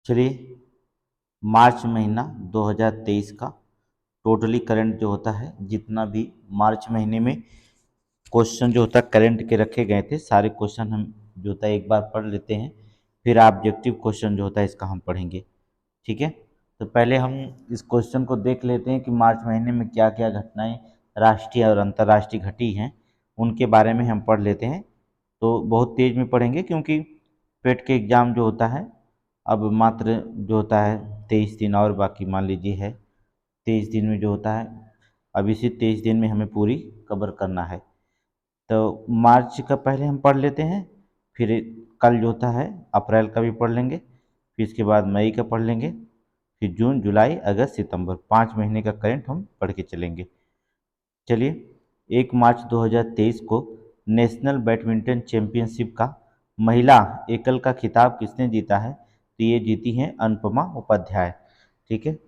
चलिए, मार्च महीना 2023 का टोटली करंट जो होता है, जितना भी मार्च महीने में क्वेश्चन जो होता है करंट के रखे गए थे, सारे क्वेश्चन हम जो होता है एक बार पढ़ लेते हैं। फिर ऑब्जेक्टिव क्वेश्चन जो होता है इसका हम पढ़ेंगे। ठीक है, तो पहले हम इस क्वेश्चन को देख लेते हैं कि मार्च महीने में क्या क्या घटनाएं राष्ट्रीय और अंतर्राष्ट्रीय घटी हैं, उनके बारे में हम पढ़ लेते हैं। तो बहुत तेज में पढ़ेंगे क्योंकि पेट के एग्ज़ाम जो होता है अब मात्र जो होता है 23 दिन और बाकी मान लीजिए है। 23 दिन में जो होता है, अब इसी 23 दिन में हमें पूरी कवर करना है। तो मार्च का पहले हम पढ़ लेते हैं, फिर कल जो होता है अप्रैल का भी पढ़ लेंगे, फिर इसके बाद मई का पढ़ लेंगे, फिर जून जुलाई अगस्त सितंबर 5 महीने का करंट हम पढ़ के चलेंगे। चलिए, 1 मार्च 2023 को नेशनल बैडमिंटन चैंपियनशिप का महिला एकल का खिताब किसने जीता है? तो ये जीती हैं अनुपमा उपाध्याय। ठीक है,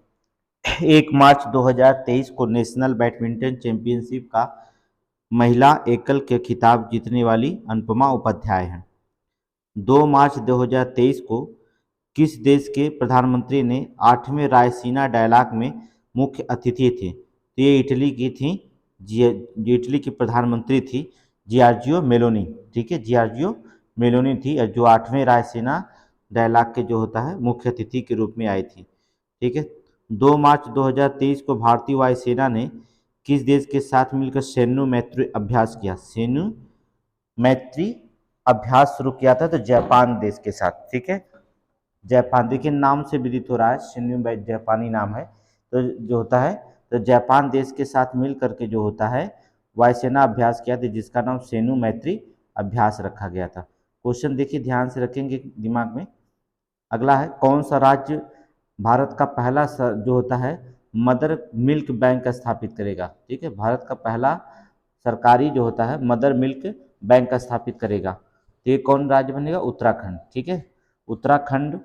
1 मार्च 2023 को नेशनल बैडमिंटन चैंपियनशिप का महिला एकल के खिताब जीतने वाली अनुपमा उपाध्याय हैं। 2 मार्च 2023 को किस देश के प्रधानमंत्री ने 8वें रायसीना डायलॉग में मुख्य अतिथि थे? तो ये इटली की थी, जो इटली की प्रधानमंत्री थी जियार्जियो मेलोनी। ठीक है, जियार्जियो मेलोनी थी जो 8वें रायसीना डायलॉग के जो होता है मुख्य अतिथि के रूप में आई थी। ठीक है, 2 मार्च 2023 को भारतीय वायुसेना ने किस देश के साथ मिलकर सैन्य मैत्री अभ्यास किया? सैन्य मैत्री अभ्यास शुरू किया था, तो जापान देश के साथ। ठीक है, जापान, देखिए नाम से विदित हो रहा है, शिन्यू जापानी नाम है। तो जो होता है, तो जापान देश के साथ मिल करके जो होता है वायुसेना अभ्यास किया था, जिसका नाम सैन्य मैत्री अभ्यास रखा गया था। क्वेश्चन देखिए ध्यान से रखेंगे दिमाग में। अगला है, कौन सा राज्य भारत का पहला जो होता है मदर मिल्क बैंक स्थापित करेगा? ठीक है, भारत का पहला सरकारी जो होता है मदर मिल्क बैंक स्थापित करेगा। तो ये कौन राज्य बनेगा? उत्तराखंड। ठीक है, उत्तराखंड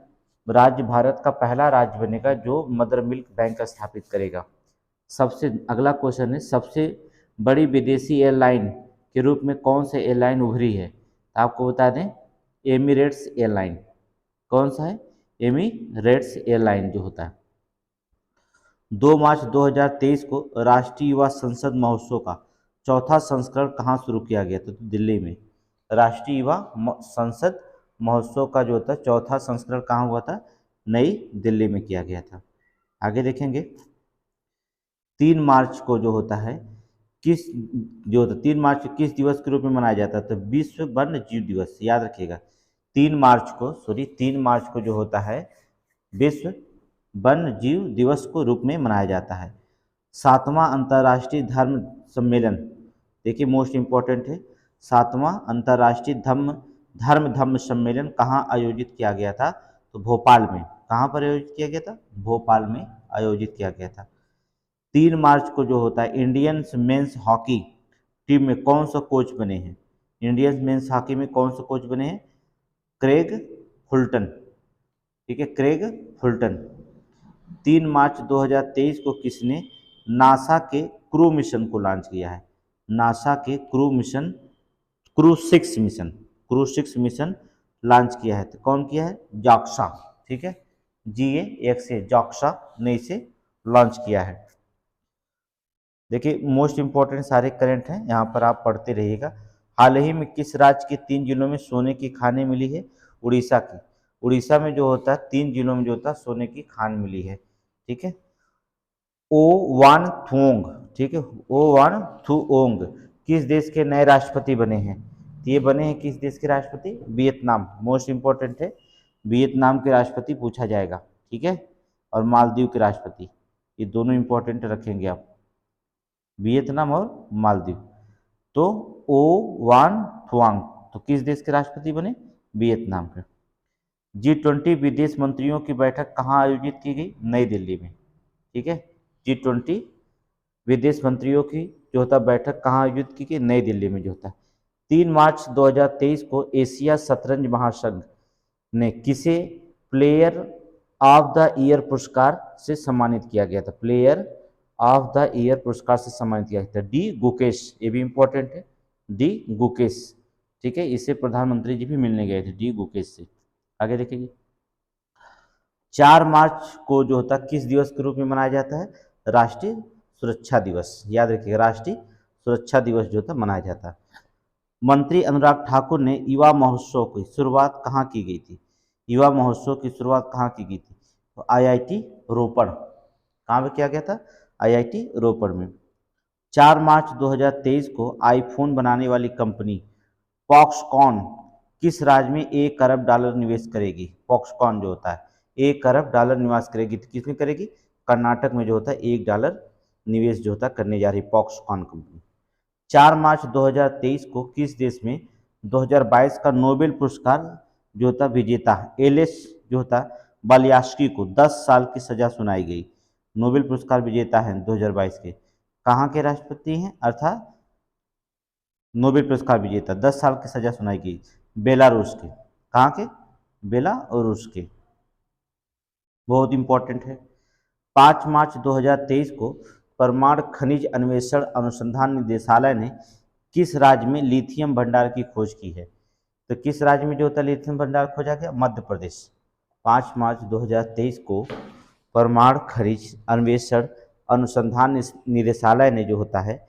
राज्य भारत का पहला राज्य बनेगा जो मदर मिल्क बैंक स्थापित करेगा। सबसे अगला क्वेश्चन है, सबसे बड़ी विदेशी एयरलाइन के रूप में कौन सी एयरलाइन उभरी है? तो आपको बता दें, एमिरेट्स एयरलाइन। कौन सा है? एमिरेट्स एयरलाइन जो होता है। 2 मार्च 2023 को राष्ट्रीय युवा संसद महोत्सव का चौथा संस्करण कहाँ शुरू किया गया था? तो दिल्ली में। राष्ट्रीय युवा संसद महोत्सव का जो होता है चौथा संस्करण कहाँ हुआ था? नई दिल्ली में किया गया था। आगे देखेंगे, 3 मार्च को जो होता है किस जो होता है 3 मार्च को किस दिवस के रूप में मनाया जाता है? तो विश्व वन्य जीव दिवस। याद रखिएगा, 3 मार्च को जो होता है विश्व वन्य जीव दिवस को रूप में मनाया जाता है। 7वां अंतर्राष्ट्रीय धर्म सम्मेलन, देखिए मोस्ट इम्पोर्टेंट है, 7वां अंतर्राष्ट्रीय धर्म सम्मेलन कहाँ आयोजित किया गया था? तो भोपाल में। कहाँ पर आयोजित किया गया था? भोपाल में आयोजित किया गया था। 3 मार्च को जो होता है इंडियन मेंस हॉकी टीम में कौन सा कोच बने हैं? इंडियन मेंस हॉकी में कौन सा कोच बने हैं? Craig Fulton. ठीक है, क्रेग फुल्टन। 3 मार्च 2023 को किसने नासा के क्रू मिशन को लॉन्च किया है? नासा के क्रू 6 मिशन लॉन्च किया है। तो कौन किया है? जॉक्सा। ठीक है, GA1 जॉक्सा ने इसे लॉन्च किया है। देखिए मोस्ट इंपॉर्टेंट सारे करंट हैं, यहाँ पर आप पढ़ते रहिएगा। हाल ही में किस राज्य के 3 जिलों में सोने की खानें मिली है? उड़ीसा की। उड़ीसा में जो होता है 3 जिलों में जो होता है सोने की खान मिली है। ठीक है, ओ वान थुओंग। ठीक है, ओ वान थुओंग किस देश के नए राष्ट्रपति बने हैं? तो ये बने हैं किस देश के राष्ट्रपति? वियतनाम। मोस्ट इंपॉर्टेंट है, वियतनाम के राष्ट्रपति पूछा जाएगा। ठीक है, और मालदीव के राष्ट्रपति, ये दोनों इंपॉर्टेंट रखेंगे आप, वियतनाम और मालदीव। तो ओ वान थुआंग तो किस देश के राष्ट्रपति बने? वियतनाम के। G20 विदेश मंत्रियों की बैठक कहाँ आयोजित की गई? नई दिल्ली में। ठीक है, G20 विदेश मंत्रियों की जो होता बैठक कहाँ आयोजित की गई? नई दिल्ली में जो होता है। 3 मार्च 2023 को एशिया शतरंज महासंघ ने किसे प्लेयर ऑफ द ईयर पुरस्कार से सम्मानित किया गया था? प्लेयर ऑफ द ईयर पुरस्कार से सम्मानित किया गया था डी गुकेश। ये भी इंपॉर्टेंट है, डी गुकेश। ठीक है, इसे प्रधानमंत्री जी भी मिलने गए थे डी गुकेश से। आगे देखिए, 4 मार्च को जो होता है किस दिवस के रूप में मनाया जाता है? राष्ट्रीय सुरक्षा दिवस। याद रखिएगा, राष्ट्रीय सुरक्षा दिवस जो होता है मनाया जाता है। मंत्री अनुराग ठाकुर ने युवा महोत्सव की शुरुआत कहाँ की गई थी? युवा महोत्सव की शुरुआत कहाँ की गई थी? तो आईआईटी रोपड़। कहाँ पे किया गया था? आईआईटी रोपड़ में। 4 मार्च 2023 को आईफोन बनाने वाली कंपनी फॉक्सकॉन किस राज्य में $1 अरब निवेश करेगी? फॉक्सकॉन जो होता है $1 अरब निवेश करेगी, तो किसमें करेगी? कर्नाटक में जो होता है $1 निवेश जो होता है करने जा रही फॉक्सकॉन कंपनी। 4 मार्च 2023 को किस देश में 2022 का नोबेल पुरस्कार जो होता विजेता एलएस जो होता बालियास्की को 10 साल की सजा सुनाई गई? नोबेल पुरस्कार विजेता हैं 2022 के, कहाँ के राष्ट्रपति हैं? अर्थात नोबेल पुरस्कार विजेता 10 साल की सजा सुनाई गई बेलारूस के। कहाँ के? बेलारूस के। बहुत इंपॉर्टेंट है। 5 मार्च 2023 को परमाणु खनिज अन्वेषण अनुसंधान निदेशालय ने किस राज्य में लिथियम भंडार की खोज की है? तो किस राज्य में जो होता है लिथियम भंडार खोजा गया? मध्य प्रदेश। 5 मार्च 2023 को परमाणु खनिज अन्वेषण अनुसंधान निदेशालय ने जो होता है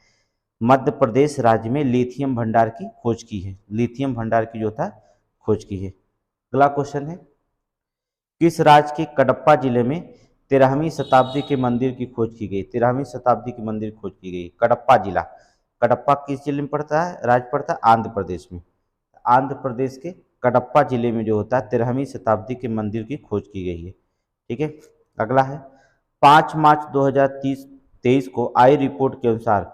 मध्य प्रदेश राज्य में लिथियम भंडार की खोज की है। लिथियम भंडार की जो होता है खोज की है। अगला क्वेश्चन है, किस राज्य के कडप्पा जिले में 13वीं शताब्दी के मंदिर की खोज की गई? 13वीं शताब्दी के मंदिर की खोज की गई। कडप्पा जिला, कडप्पा किस जिले में पड़ता है? राज्य पड़ता है आंध्र प्रदेश में। आंध्र प्रदेश के कडप्पा जिले में जो होता है 13वीं शताब्दी के मंदिर की खोज की गई है। ठीक है। अगला है, 5 मार्च 2023 को आई रिपोर्ट के अनुसार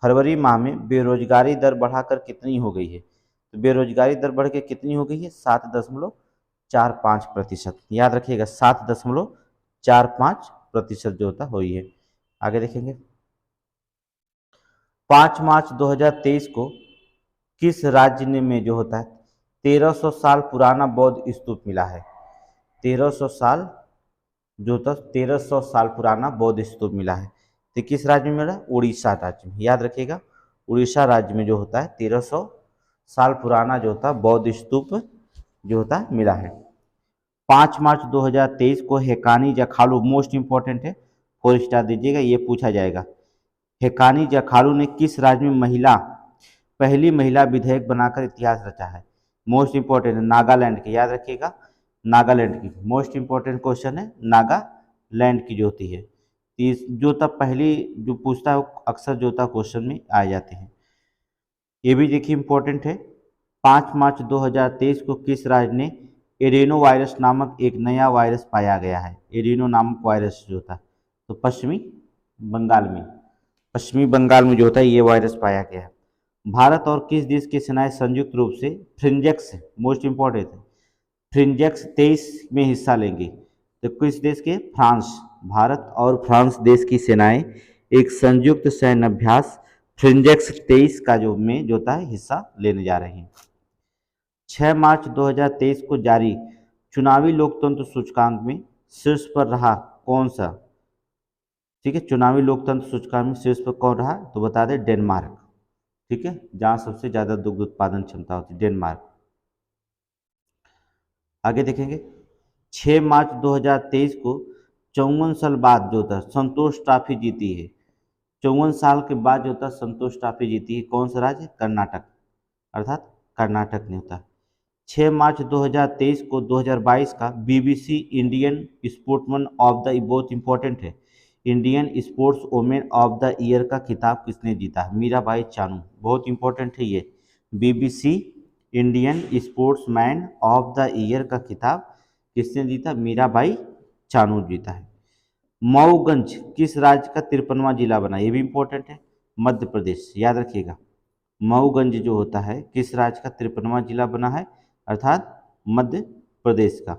फरवरी माह में बेरोजगारी दर बढ़ाकर कितनी हो गई है? तो बेरोजगारी दर बढ़ के कितनी हो गई है? 7.45%। याद रखिएगा 7.45% जो होता हुई है। आगे देखेंगे, 5 मार्च 2023 को किस राज्य में जो होता है 1300 साल पुराना बौद्ध स्तूप मिला है? 1300 साल जो होता 1300 साल पुराना बौद्ध स्तूप मिला है। तो किस राज्य में मिला? उड़ीसा राज्य में। याद रखिएगा उड़ीसा राज्य में जो होता है 1300 साल पुराना जो होता है बौद्ध स्तूप जो होता है मिला है। 5 मार्च 2023 को हेकानी जखालू, मोस्ट इंपॉर्टेंट है, 4 स्टार दीजिएगा, ये पूछा जाएगा। हेकानी जखालू ने किस राज्य में पहली महिला विधेयक बनाकर इतिहास रचा है? मोस्ट इंपॉर्टेंट है, नागालैंड की। याद रखिएगा नागालैंड की, मोस्ट इंपॉर्टेंट क्वेश्चन है, नागालैंड की जो होती है। जो तब पहली जो पूछता है वो अक्सर जो होता क्वेश्चन में आ जाते हैं। ये भी देखिए इंपॉर्टेंट है। 5 मार्च 2023 को किस राज्य ने एडेनो वायरस नामक एक नया वायरस पाया गया है? एडेनो नामक वायरस जो होता है तो पश्चिमी बंगाल में जो होता है ये वायरस पाया गया है। भारत और किस देश की सेनाएं संयुक्त रूप से फ्रिंजेक्स, मोस्ट इंपॉर्टेंट है, फ्रिंजेक्स 23 में हिस्सा लेंगे? तो किस देश के? फ्रांस। भारत और फ्रांस देश की सेनाएं एक संयुक्त सैन्य अभ्यास फ्रिंजेक्स 23 का जो होता है हिस्सा लेने जा रहे हैं। 6 मार्च 2023 को जारी चुनावी लोकतंत्र सूचकांक में शीर्ष पर रहा कौन सा? ठीक है, चुनावी लोकतंत्र सूचकांक में शीर्ष पर कौन रहा? तो बता दें डेनमार्क। ठीक है, जहां सबसे ज्यादा दुग्ध उत्पादन क्षमता होती है, डेनमार्क। आगे देखेंगे, 6 मार्च 2023 को 54 साल बाद जो होता है संतोष ट्रॉफी जीती है। 54 साल के बाद जो होता है संतोष ट्रॉफी जीती है कौन सा राज्य? कर्नाटक, अर्थात कर्नाटक ने होता है। 6 मार्च 2023 को 2022 का BBC Indian sportsman of the, बहुत इंपॉर्टेंट है, Indian sports women of the year का खिताब किसने जीता? मीराबाई चानू। बहुत इंपॉर्टेंट है ये, BBC Indian sportsman of the year का खिताब किसने जीता? मीराबाई चानू जीता है। मऊगंज किस राज्य का 53वां जिला बना? ये भी इंपॉर्टेंट है, मध्य प्रदेश। याद रखिएगा मऊगंज जो होता है किस राज्य का 53वां जिला बना है? अर्थात मध्य प्रदेश का।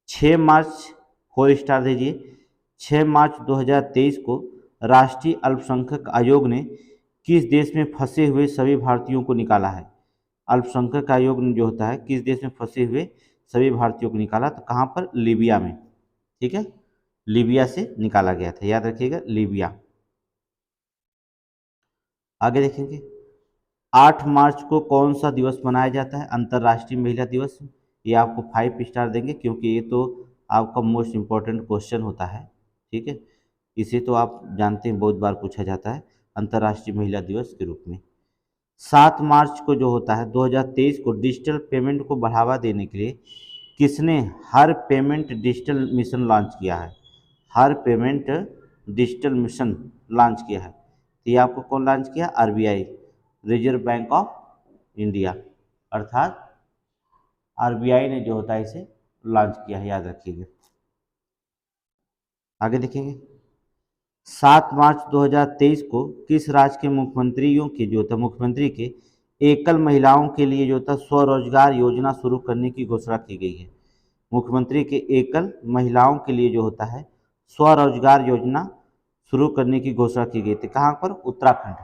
6 मार्च, 4 स्टार दीजिए, 6 मार्च 2023 को राष्ट्रीय अल्पसंख्यक आयोग ने किस देश में फंसे हुए सभी भारतीयों को निकाला है? अल्पसंख्यक आयोग जो होता है किस देश में फंसे हुए सभी भारतीयों को निकाला? तो कहाँ पर? लीबिया में। ठीक है, लीबिया से निकाला गया था। याद रखिएगा लीबिया। आगे देखेंगे, 8 मार्च को कौन सा दिवस मनाया जाता है? अंतर्राष्ट्रीय महिला दिवस। ये आपको 5 स्टार देंगे क्योंकि ये तो आपका मोस्ट इम्पोर्टेंट क्वेश्चन होता है, ठीक है। इसे तो आप जानते हैं, बहुत बार पूछा जाता है अंतर्राष्ट्रीय महिला दिवस के रूप में। 7 मार्च को जो होता है 2023 को डिजिटल पेमेंट को बढ़ावा देने के लिए किसने हर पेमेंट डिजिटल मिशन लॉन्च किया है? हर पेमेंट डिजिटल मिशन लॉन्च किया है, तो ये आपको कौन लॉन्च किया? RBI, reserve bank of India, अर्थात आरबीआई ने जो होता है इसे लॉन्च किया है, याद रखिएगा। आगे देखेंगे, 7 मार्च 2023 को किस राज्य के मुख्यमंत्रियों के जो था मुख्यमंत्री के एकल महिलाओं के लिए जो था स्वरोजगार योजना शुरू करने की घोषणा की गई है? मुख्यमंत्री के एकल महिलाओं के लिए जो होता है स्वरोजगार योजना शुरू करने की घोषणा की गई थी, कहाँ पर? उत्तराखंड,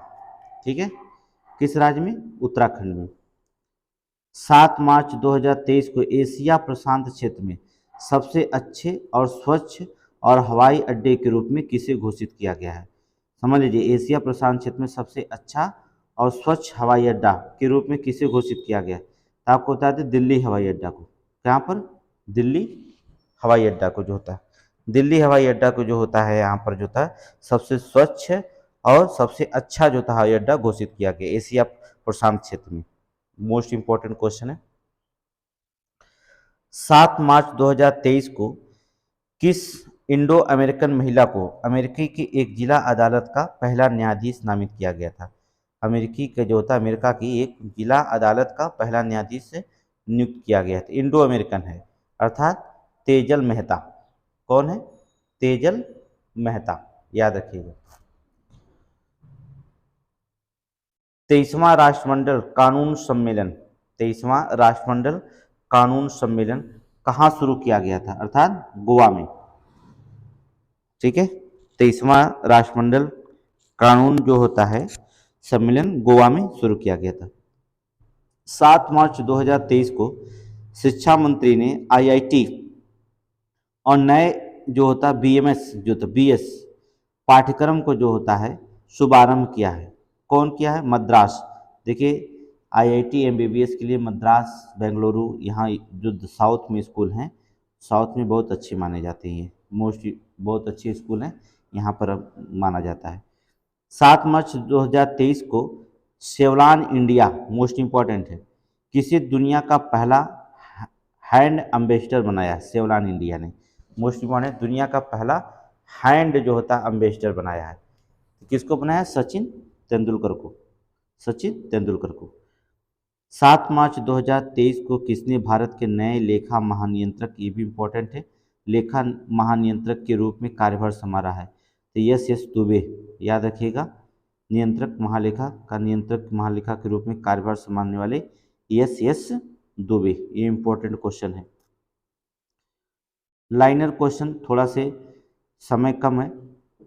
ठीक है। किस राज्य में? उत्तराखंड में। 7 मार्च 2023 को एशिया प्रशांत क्षेत्र में सबसे अच्छे और स्वच्छ और हवाई अड्डे के रूप में किसे घोषित किया गया है? समझ लीजिए, एशिया प्रशांत क्षेत्र में सबसे अच्छा और स्वच्छ हवाई अड्डा के रूप में किसे घोषित किया गया है? तो आपको बता दें, दिल्ली हवाई अड्डा को। कहाँ पर? दिल्ली हवाई अड्डा को जो होता है, दिल्ली हवाई अड्डा को जो होता है यहाँ पर जो था सबसे स्वच्छ और सबसे अच्छा जो था हवाई अड्डा घोषित किया गया एशिया प्रशांत क्षेत्र में। मोस्ट इंपॉर्टेंट क्वेश्चन है। 7 मार्च 2023 को किस इंडो अमेरिकन महिला को अमेरिकी की एक जिला अदालत का पहला न्यायाधीश नामित किया गया था? अमेरिकी का जो होता है अमेरिका की एक जिला अदालत का पहला न्यायाधीश नियुक्त किया गया था, इंडो अमेरिकन है, अर्थात तेजल मेहता। कौन है? तेजल मेहता, याद रखिएगा। 23वां राष्ट्रमंडल कानून सम्मेलन, 23वां राष्ट्रमंडल कानून सम्मेलन कहाँ शुरू किया गया था? अर्थात गोवा में, ठीक है। 23वां राष्ट्रमंडल कानून जो होता है सम्मेलन गोवा में शुरू किया गया था। 7 मार्च 2023 को शिक्षा मंत्री ने आईआईटी और नए जो होता है बीएमएस जो था बीएस पाठ्यक्रम को जो होता है शुभारंभ किया है। कौन किया है? मद्रास। देखिए, आईआईटी एमबीबीएस के लिए मद्रास, बेंगलुरु, यहाँ जो साउथ में स्कूल हैं, साउथ में बहुत अच्छे माने जाते हैं, मोस्टली बहुत अच्छे स्कूल हैं, यहाँ पर अब माना जाता है। 7 मार्च 2023 को सेवलान इंडिया, मोस्ट इम्पॉर्टेंट है, किसी दुनिया का पहला हैंड एम्बेसडर बनाया? सेवलान इंडिया ने, मोस्ट इम्पॉर्टेंट, दुनिया का पहला हैंड जो होता है एम्बेसडर बनाया है। किसको बनाया? सचिन तेंदुलकर को, सचिन तेंदुलकर को। 7 मार्च 2023 को किसने भारत के नए लेखा महानियंत्रक, ये भी इम्पोर्टेंट है, लेखा महानियंत्रक के रूप में कार्यभार संभाला है? तो एस दुबे, याद रखिएगा, नियंत्रक महालेखा का नियंत्रक महालेखा के रूप में कार्यभार संभालने वाले एस दुबे, ये इम्पोर्टेंट क्वेश्चन है। लाइनर क्वेश्चन थोड़ा से समय कम है,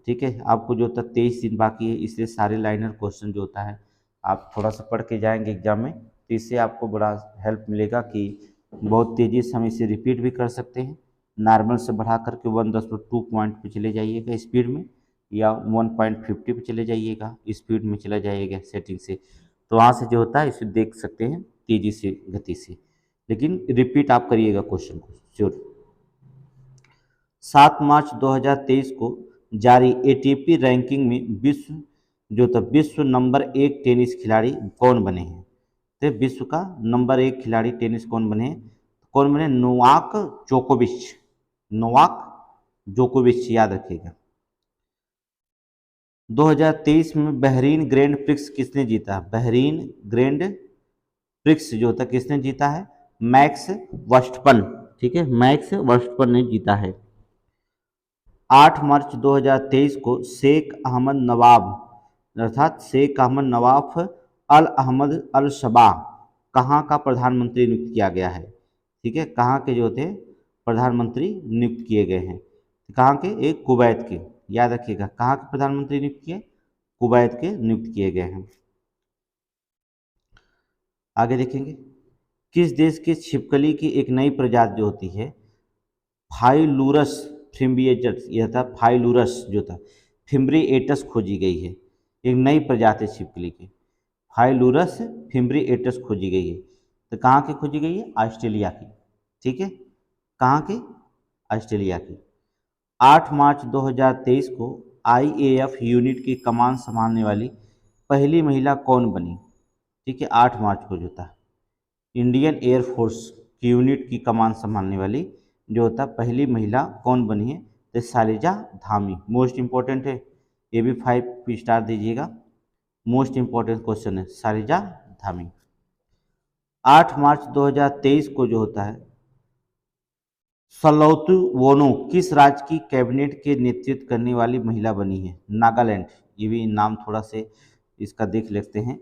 ठीक है, आपको जो होता है 23 दिन बाकी है, इसलिए सारे लाइनर क्वेश्चन जो होता है आप थोड़ा सा पढ़ के जाएंगे एग्जाम में, तो इससे आपको बड़ा हेल्प मिलेगा कि बहुत तेज़ी से हम इसे रिपीट भी कर सकते हैं। नॉर्मल से बढ़ा करके 1.2 पॉइंट पे चले जाइएगा स्पीड में, या 1.50 पे चले जाइएगा स्पीड में, चला जाइएगा सेटिंग से, तो वहाँ से जो होता है इसे देख सकते हैं तेज़ी से, गति से, लेकिन रिपीट आप करिएगा क्वेश्चन को श्योर। 7 मार्च 2023 को जारी एटीपी रैंकिंग में विश्व नंबर 1 टेनिस खिलाड़ी कौन बने हैं? तो विश्व का नंबर 1 खिलाड़ी टेनिस कौन बने? कौन बने? नोवाक जोकोविच, नोवाक जोकोविच, याद रखिएगा। 2023 में बहरीन ग्रैंड प्रिक्स किसने जीता? बहरीन ग्रैंड प्रिक्स जो था किसने जीता है? मैक्स वर्स्टपन, ठीक है, मैक्स वर्स्टपन ने जीता है। 8 मार्च 2023 को शेख अहमद नवाब, अर्थात शेख अहमद नवाफ अल अहमद अल शबा कहाँ का प्रधानमंत्री नियुक्त किया गया है? ठीक है, कहाँ के जो थे प्रधानमंत्री नियुक्त किए गए हैं? कहाँ के? एक कुवैत के, याद रखिएगा, कहाँ के प्रधानमंत्री नियुक्त किए? कुवैत के नियुक्त किए गए हैं। आगे देखेंगे, किस देश के छिपकली की एक नई प्रजाति जो होती है फाइलूरस फिम्ब्रिएटस, यह था फाइलूरस जो था फिम्ब्रिएटस खोजी गई है, एक नई प्रजाति छिपकली की फाइलूरस फिम्ब्रिएटस खोजी गई है। तो कहाँ की खोजी गई है? ऑस्ट्रेलिया की, ठीक है, कहाँ की? ऑस्ट्रेलिया की। 8 मार्च 2023 को आईएएफ यूनिट की कमान संभालने वाली पहली महिला कौन बनी? ठीक है, 8 मार्च को जो था इंडियन एयरफोर्स की यूनिट की कमान संभालने वाली जो होता पहली महिला कौन बनी है? तो शालिजा धामी। मोस्ट इंपॉर्टेंट है, ये भी 5 स्टार दीजिएगा। मोस्ट इंपॉर्टेंट क्वेश्चन है, शालिजा धामी। 8 मार्च 2023 को जो होता है सलौतु वोनो किस राज्य की कैबिनेट के नेतृत्व करने वाली महिला बनी है? नागालैंड। ये भी नाम थोड़ा से इसका देख लेते हैं।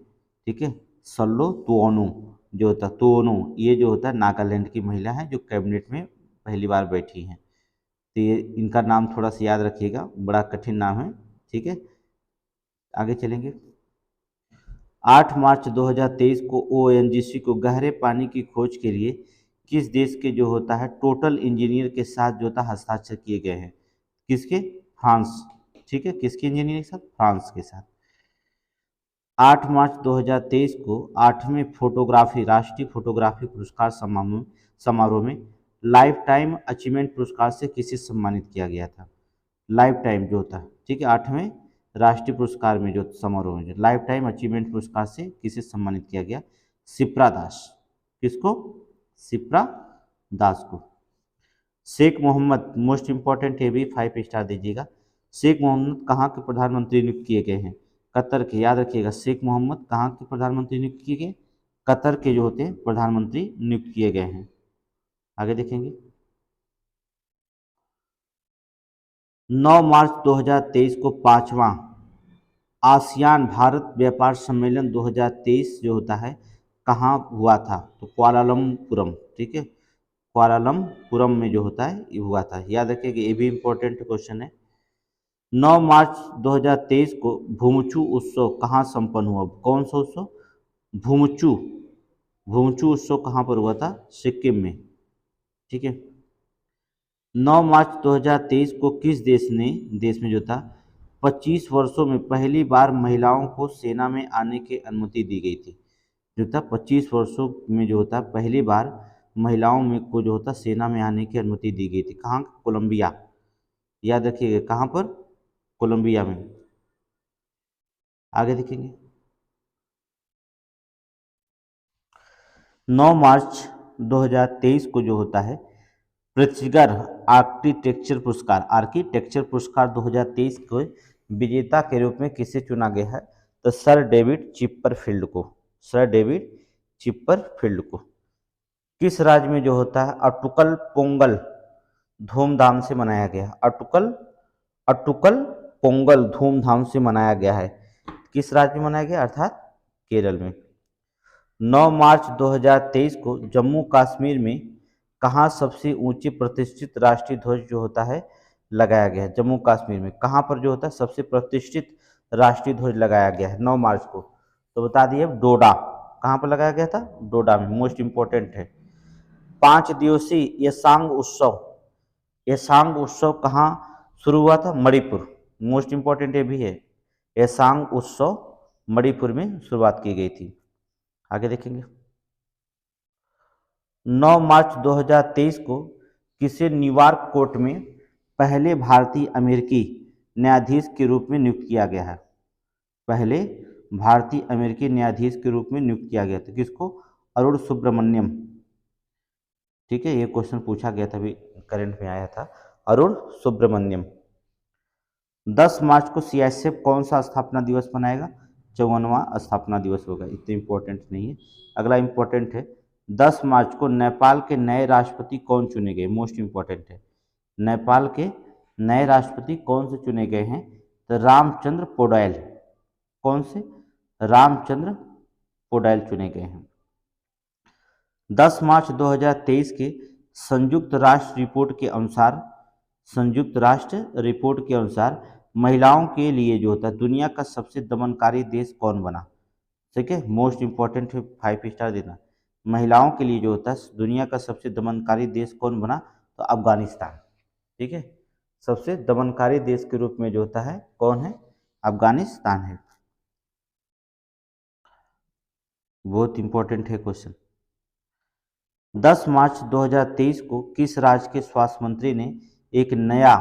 ठीक है, सल्लो तुओनो जो होता है, तुओनो ये जो होता है नागालैंड की महिला है जो कैबिनेट में पहली बार बैठी हैं। तो ये इनका नाम थोड़ा सा याद रखिएगा, बड़ा कठिन नाम है। ठीक है, आगे चलेंगे। 8 मार्च 2023 को ओएनजीसी को गहरे पानी की खोज के लिए किस देश के जो होता है टोटल इंजीनियर के साथ जो होता है हस्ताक्षर किए गए हैं? किसके? फ्रांस। ठीक है, किसके इंजीनियर के साथ? फ्रांस के साथ। 8 मार्च 2023 को 8वें फोटोग्राफी राष्ट्रीय फोटोग्राफी पुरस्कार समारोह में लाइफ टाइम अचीवमेंट पुरस्कार से किसे सम्मानित किया गया था? लाइफ टाइम जो होता है, ठीक है, 8वें राष्ट्रीय पुरस्कार में जो समारोह में लाइफ टाइम अचीवमेंट पुरस्कार से किसे सम्मानित किया गया? शिप्रा दास। किसको? शिप्रा दास को। शेख मोहम्मद, मोस्ट इंपॉर्टेंट है भी, 5 स्टार दीजिएगा। शेख मोहम्मद कहाँ के प्रधानमंत्री नियुक्त किए गए हैं? कतर के। याद रखिएगा, शेख मोहम्मद कहाँ के प्रधानमंत्री नियुक्त किए गए? कतर के जो होते हैं प्रधानमंत्री नियुक्त किए गए हैं। आगे देखेंगे। 9 मार्च 2023 को 5वां आसियान भारत व्यापार सम्मेलन 2023 जो होता है कहाँ हुआ था? तो कुआलालंपुरम। ठीक है, कुआलालंपुरम में जो होता है ये हुआ था। याद रखिएगा, ये भी इम्पोर्टेंट क्वेश्चन है। 9 मार्च 2023 को भूमचू उत्सव कहाँ संपन्न हुआ? कौन सा उत्सव? भूमचू। भूमचू उत्सव कहाँ पर हुआ था? सिक्किम में। ठीक है। 9 मार्च 2023 को किस देश में जो था 25 वर्षों में पहली बार महिलाओं को सेना में आने की अनुमति दी गई थी? जो था 25 वर्षों में जो होता पहली बार महिलाओं में को जो होता सेना में आने की अनुमति दी गई थी। कहाँ? कोलंबिया। याद रखिएगा, कहाँ पर? कोलंबिया में। आगे देखेंगे। 9 मार्च 2023 को जो होता है प्रित्जगर आर्किटेक्चर पुरस्कार 2023 को विजेता के रूप में किसे चुना गया है? तो सर डेविड चिपरफील्ड को। सर डेविड चिपरफील्ड को। किस राज्य में जो होता है अटुकल पोंगल धूमधाम से मनाया गया? अटुकल पोंगल धूमधाम से मनाया गया है। किस राज्य में मनाया गया? अर्थात केरल में। 9 मार्च 2023 को जम्मू कश्मीर में कहाँ सबसे ऊंची प्रतिष्ठित राष्ट्रीय ध्वज जो होता है लगाया गया है? जम्मू कश्मीर में कहाँ पर जो होता है सबसे प्रतिष्ठित राष्ट्रीय ध्वज लगाया गया है 9 मार्च को? तो बता दिए, डोडा। कहाँ पर लगाया गया था? डोडा में। मोस्ट इंपॉर्टेंट है। 5 दिवसीय येसांग उत्सव कहाँ शुरू हुआ था? मणिपुर। मोस्ट इंपॉर्टेंट ये भी है, येसांग उत्सव मणिपुर में शुरुआत की गई थी। आगे देखेंगे। 9 मार्च 2023 को किसे न्यूयॉर्क कोर्ट में पहले भारतीय अमेरिकी न्यायाधीश के रूप में नियुक्त किया गया है? पहले भारतीय अमेरिकी न्यायाधीश के रूप में नियुक्त किया गया था। किसको? अरुण सुब्रमण्यम। ठीक है, ये क्वेश्चन पूछा गया था, अभी करंट में आया था। अरुण सुब्रमण्यम। 10 मार्च को सीआईएसएफ कौन सा स्थापना दिवस मनाएगा? 54वां स्थापना दिवस होगा। इतने इंपॉर्टेंट नहीं है। अगला इंपॉर्टेंट है, 10 मार्च को नेपाल के नए राष्ट्रपति कौन चुने गए? मोस्ट इंपॉर्टेंट है। नेपाल के नए राष्ट्रपति कौन से चुने गए हैं? तो रामचंद्र पौडेल। कौन से? रामचंद्र पौडेल चुने गए हैं। 10 मार्च 2023 के संयुक्त राष्ट्र रिपोर्ट के अनुसार महिलाओं के लिए जो होता है दुनिया का सबसे दमनकारी देश कौन बना? ठीक है, मोस्ट इंपॉर्टेंट है, 5 स्टार देना। महिलाओं के लिए जो होता है दुनिया का सबसे दमनकारी देश कौन बना? तो अफगानिस्तान। ठीक है, सबसे दमनकारी देश के रूप में जो होता है कौन है? अफगानिस्तान है। बहुत इंपॉर्टेंट है क्वेश्चन। 10 मार्च 2023 को किस राज्य के स्वास्थ्य मंत्री ने एक नया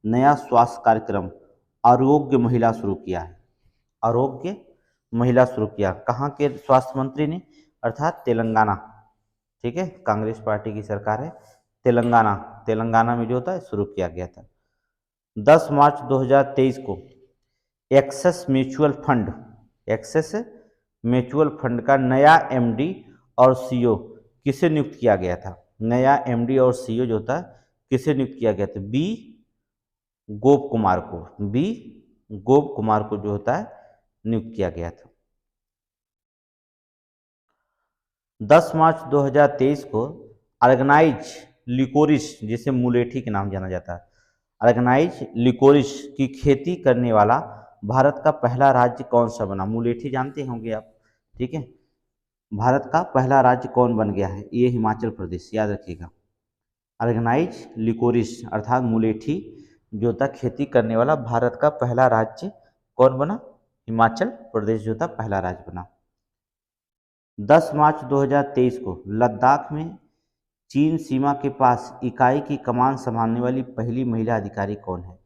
नया स्वास्थ्य कार्यक्रम आरोग्य महिला शुरू किया है? आरोग्य महिला शुरू किया कहाँ के स्वास्थ्य मंत्री ने? अर्थात तेलंगाना। ठीक है, कांग्रेस पार्टी की सरकार है, तेलंगाना। तेलंगाना में जो होता है शुरू किया गया था। 10 मार्च 2023 को Axis mutual fund, Axis mutual fund का नया एमडी और सीईओ किसे नियुक्त किया गया था? नया एमडी और सीईओ जो होता है किसे नियुक्त किया गया था? बी गोप कुमार को, बी गोप कुमार को जो होता है नियुक्त किया गया था। 10 मार्च 2023 को ऑर्गेनाइज लिकोरिस, जिसे मुलेठी के नाम जाना जाता है, ऑर्गेनाइज लिकोरिस की खेती करने वाला भारत का पहला राज्य कौन सा बना? मुलेठी जानते होंगे आप, ठीक है। भारत का पहला राज्य कौन बन गया है? ये हिमाचल प्रदेश, याद रखिएगा। ऑर्गेनाइज लिकोरिस अर्थात मुलेठी जो था खेती करने वाला भारत का पहला राज्य कौन बना? हिमाचल प्रदेश जो था पहला राज्य बना। 10 मार्च 2023 को लद्दाख में चीन सीमा के पास इकाई की कमान संभालने वाली पहली महिला अधिकारी कौन है?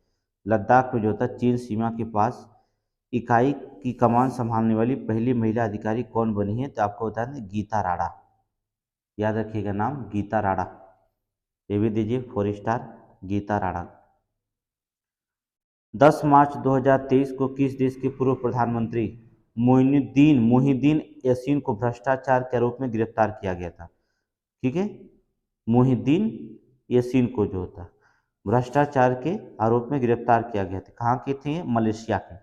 लद्दाख में जो था चीन सीमा के पास इकाई की कमान संभालने वाली पहली महिला अधिकारी कौन बनी है? तो आपको बता दें गीता राणा, याद रखिएगा नाम गीता राणा, ये भी दीजिए 4 स्टार, गीता राणा। 10 मार्च 2023 को किस देश के पूर्व प्रधानमंत्री मोहिद्दीन यासीन को भ्रष्टाचार के आरोप में गिरफ्तार किया गया था? ठीक है, मोहिद्दीन यासीन को जो होता भ्रष्टाचार के आरोप में गिरफ्तार किया गया था। कहाँ के थे? मलेशिया के।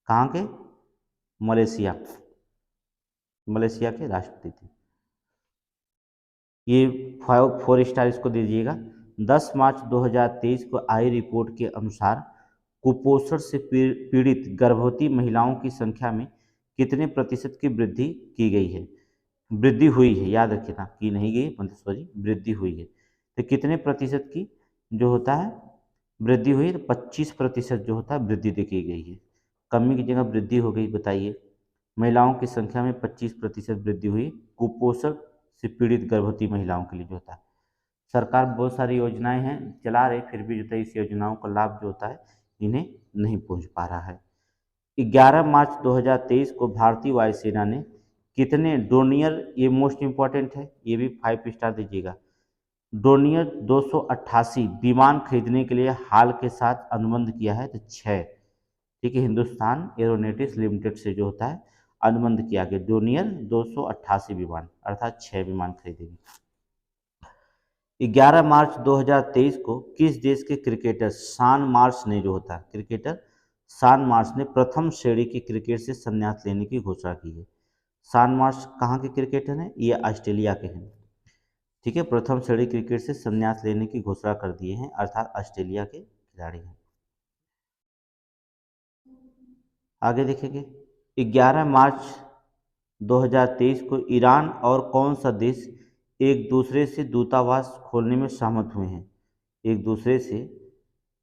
कहाँ के? मलेशिया, मलेशिया के राष्ट्रपति थे ये। 4 स्टार इसको दीजिएगा। 10 मार्च 2023 को आई रिपोर्ट के अनुसार कुपोषण से पीड़ित गर्भवती महिलाओं की संख्या में कितने प्रतिशत की वृद्धि की गई है? वृद्धि हुई है, याद रखिएगा, की नहीं गई, सॉरी, वृद्धि हुई है। तो कितने प्रतिशत की जो होता है वृद्धि हुई? 25% जो होता है वृद्धि देखी गई है। कमी की जगह वृद्धि हो गई। बताइए, महिलाओं की संख्या में 25% वृद्धि हुई कुपोषण से पीड़ित गर्भवती महिलाओं के लिए जो होता है। सरकार बहुत सारी योजनाएं हैं चला रही, फिर भी जो है इस योजनाओं का लाभ जो होता है इन्हें नहीं पहुंच पा रहा है। 11 मार्च 2023 को भारतीय वायुसेना ने कितने डोनियर, ये मोस्ट इंपॉर्टेंट है, ये भी 5 स्टार दीजिएगा, डोनियर 288 विमान खरीदने के लिए हाल के साथ अनुबंध किया है? तो 6। ठीक है, हिंदुस्तान एरोनॉटिक्स लिमिटेड से जो होता है अनुबंध किया गया। डोनियर 288 विमान अर्थात 6 विमान खरीदेंगे। 11 मार्च 2023 को किस देश के क्रिकेटर शान मार्श ने जो होता है क्रिकेटर शान मार्श ने प्रथम श्रेणी की क्रिकेट से संन्यास लेने की घोषणा की है? शान मार्श कहाँ के क्रिकेटर हैं? ये ऑस्ट्रेलिया के हैं। ठीक है, प्रथम श्रेणी क्रिकेट से संन्यास लेने की घोषणा कर दिए हैं, अर्थात ऑस्ट्रेलिया के खिलाड़ी हैं। आगे देखेंगे, 11 मार्च 2023 को ईरान और कौन सा देश एक दूसरे से दूतावास खोलने में सहमत हुए हैं? एक दूसरे से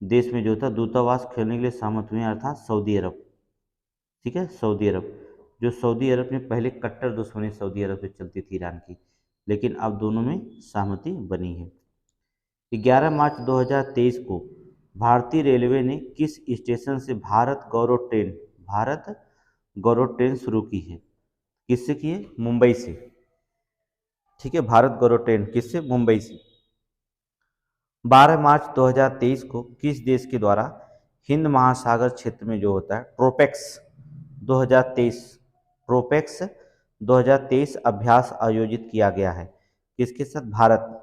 देश में जो था दूतावास खोलने के लिए सहमत हुए हैं, अर्थात सऊदी अरब। ठीक है, सऊदी अरब। जो सऊदी अरब में पहले कट्टर दुश्मनी सऊदी अरब से चलती थी ईरान की, लेकिन अब दोनों में सहमति बनी है। 11 मार्च 2023 को भारतीय रेलवे ने किस स्टेशन से भारत गौरव ट्रेन शुरू की है? किससे की है? मुंबई से। ठीक है, भारत गौरव ट्रेन किससे? मुंबई से। 12 मार्च 2023 को किस देश के द्वारा हिंद महासागर क्षेत्र में जो होता है ट्रोपेक्स 2023 अभ्यास आयोजित किया गया है? किसके साथ? भारत।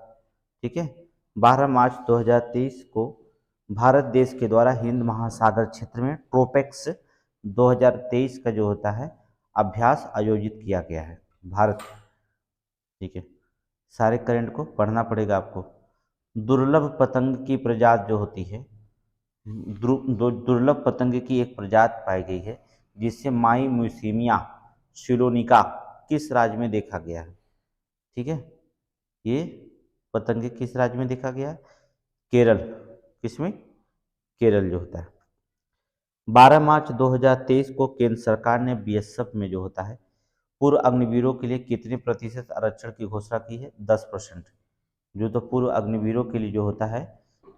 ठीक है, 12 मार्च 2023 को भारत देश के द्वारा हिंद महासागर क्षेत्र में ट्रोपेक्स 2023 का जो होता है अभ्यास आयोजित किया गया है, भारत। ठीक है, सारे करंट को पढ़ना पड़ेगा आपको। दुर्लभ पतंग की प्रजाति जो होती है, दुर्लभ पतंग की एक प्रजाति पाई गई है जिससे माई म्यूसिमिया सिलोनिका किस राज्य में देखा गया है? ठीक है, ये पतंग किस राज्य में देखा गया है? केरल। किसमें? केरल जो होता है। 12 मार्च 2023 को केंद्र सरकार ने बीएसएफ में जो होता है पूर्व अग्निवीरों के लिए कितने प्रतिशत आरक्षण की घोषणा की है? 10%। जो तो पूर्व अग्निवीरों के लिए जो होता है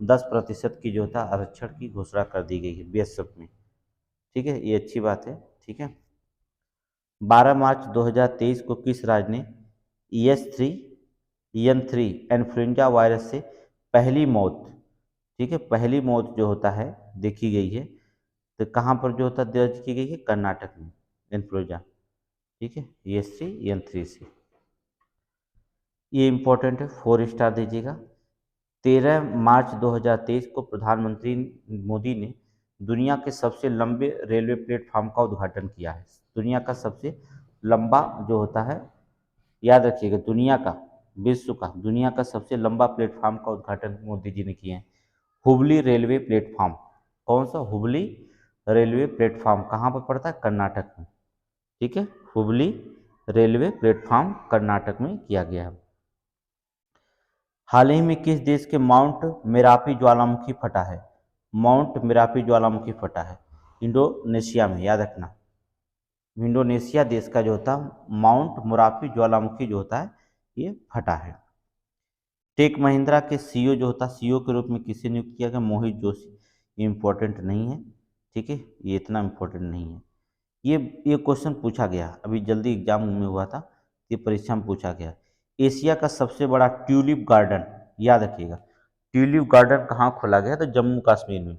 10% की जो होता है आरक्षण की घोषणा कर दी गई है बीएसएफ में। ठीक है, ये अच्छी बात है। ठीक है, 12 मार्च 2023 को किस राज्य ने ES3 इन्फ्लुएंजा वायरस से पहली मौत, ठीक है, पहली मौत जो होता है देखी गई है? तो कहाँ पर जो होता दर्ज की गई है? कर्नाटक में, इन्फ्लुएंजा। ठीक है, ES3 से। ये इंपॉर्टेंट है, 4 स्टार दीजिएगा। 13 मार्च 2023 को प्रधानमंत्री मोदी ने दुनिया के सबसे लंबे रेलवे प्लेटफॉर्म का उद्घाटन किया है। दुनिया का सबसे लंबा जो होता है, याद रखिएगा, दुनिया का, विश्व का, दुनिया का सबसे लंबा प्लेटफॉर्म का उद्घाटन मोदी जी ने किया है। Hubli railway platform. कौन सा? हुबली रेलवे प्लेटफॉर्म कहाँ पर पड़ता है? कर्नाटक में। ठीक है, हुबली रेलवे प्लेटफॉर्म कर्नाटक में किया गया है। हाल ही में किस देश के माउंट मेरापी ज्वालामुखी फटा है? माउंट मेरापी ज्वालामुखी फटा है इंडोनेशिया में, याद रखना। इंडोनेशिया देश का जो होता है माउंट मेरापी ज्वालामुखी जो होता है ये फटा है। टेक महिंद्रा के सीईओ जो होता है, सीईओ के रूप में किसे नियुक्त किया गया? मोहित जोशी। ये इम्पोर्टेंट नहीं है, ठीक है, ये इतना इम्पोर्टेंट नहीं है। ये क्वेश्चन पूछा गया अभी जल्दी एग्जाम में हुआ था, ये परीक्षा में पूछा गया। एशिया का सबसे बड़ा ट्यूलिप गार्डन, याद रखिएगा, ट्यूलिप गार्डन कहाँ खोला गया? तो जम्मू कश्मीर में।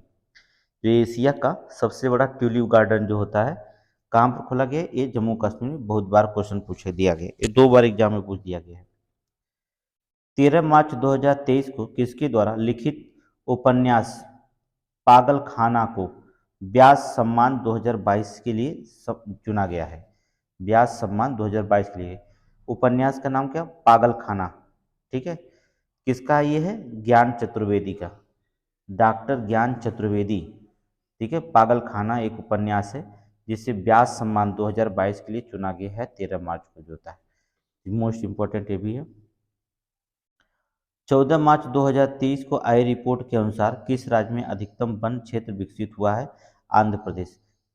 जो एशिया का सबसे बड़ा ट्यूलिप गार्डन जो होता है कहाँ पर खोला गया? ये जम्मू कश्मीर में। बहुत बार क्वेश्चन पूछे दिया गया, ये 2 बार एग्जाम में पूछ दिया गया है। 13 मार्च 2023 को किसके द्वारा लिखित उपन्यास पागल खाना को व्यास सम्मान 2022 के लिए चुना गया है? व्यास सम्मान 2022 के लिए। उपन्यास का नाम क्या? पागल खाना। ठीक है, किसका ये है? ज्ञान चतुर्वेदी का, डॉक्टर ज्ञान चतुर्वेदी। ठीक है, पागल खाना एक उपन्यास है जिसे व्यास सम्मान 2022 के लिए चुना गया है 13 मार्च को जो होता है। मोस्ट इंपॉर्टेंट ये भी है। 14 मार्च 2023 को आई रिपोर्ट के अनुसार किस राज्य में अधिकतम वन क्षेत्र विकसित हुआ है? आंध्र प्रदेश।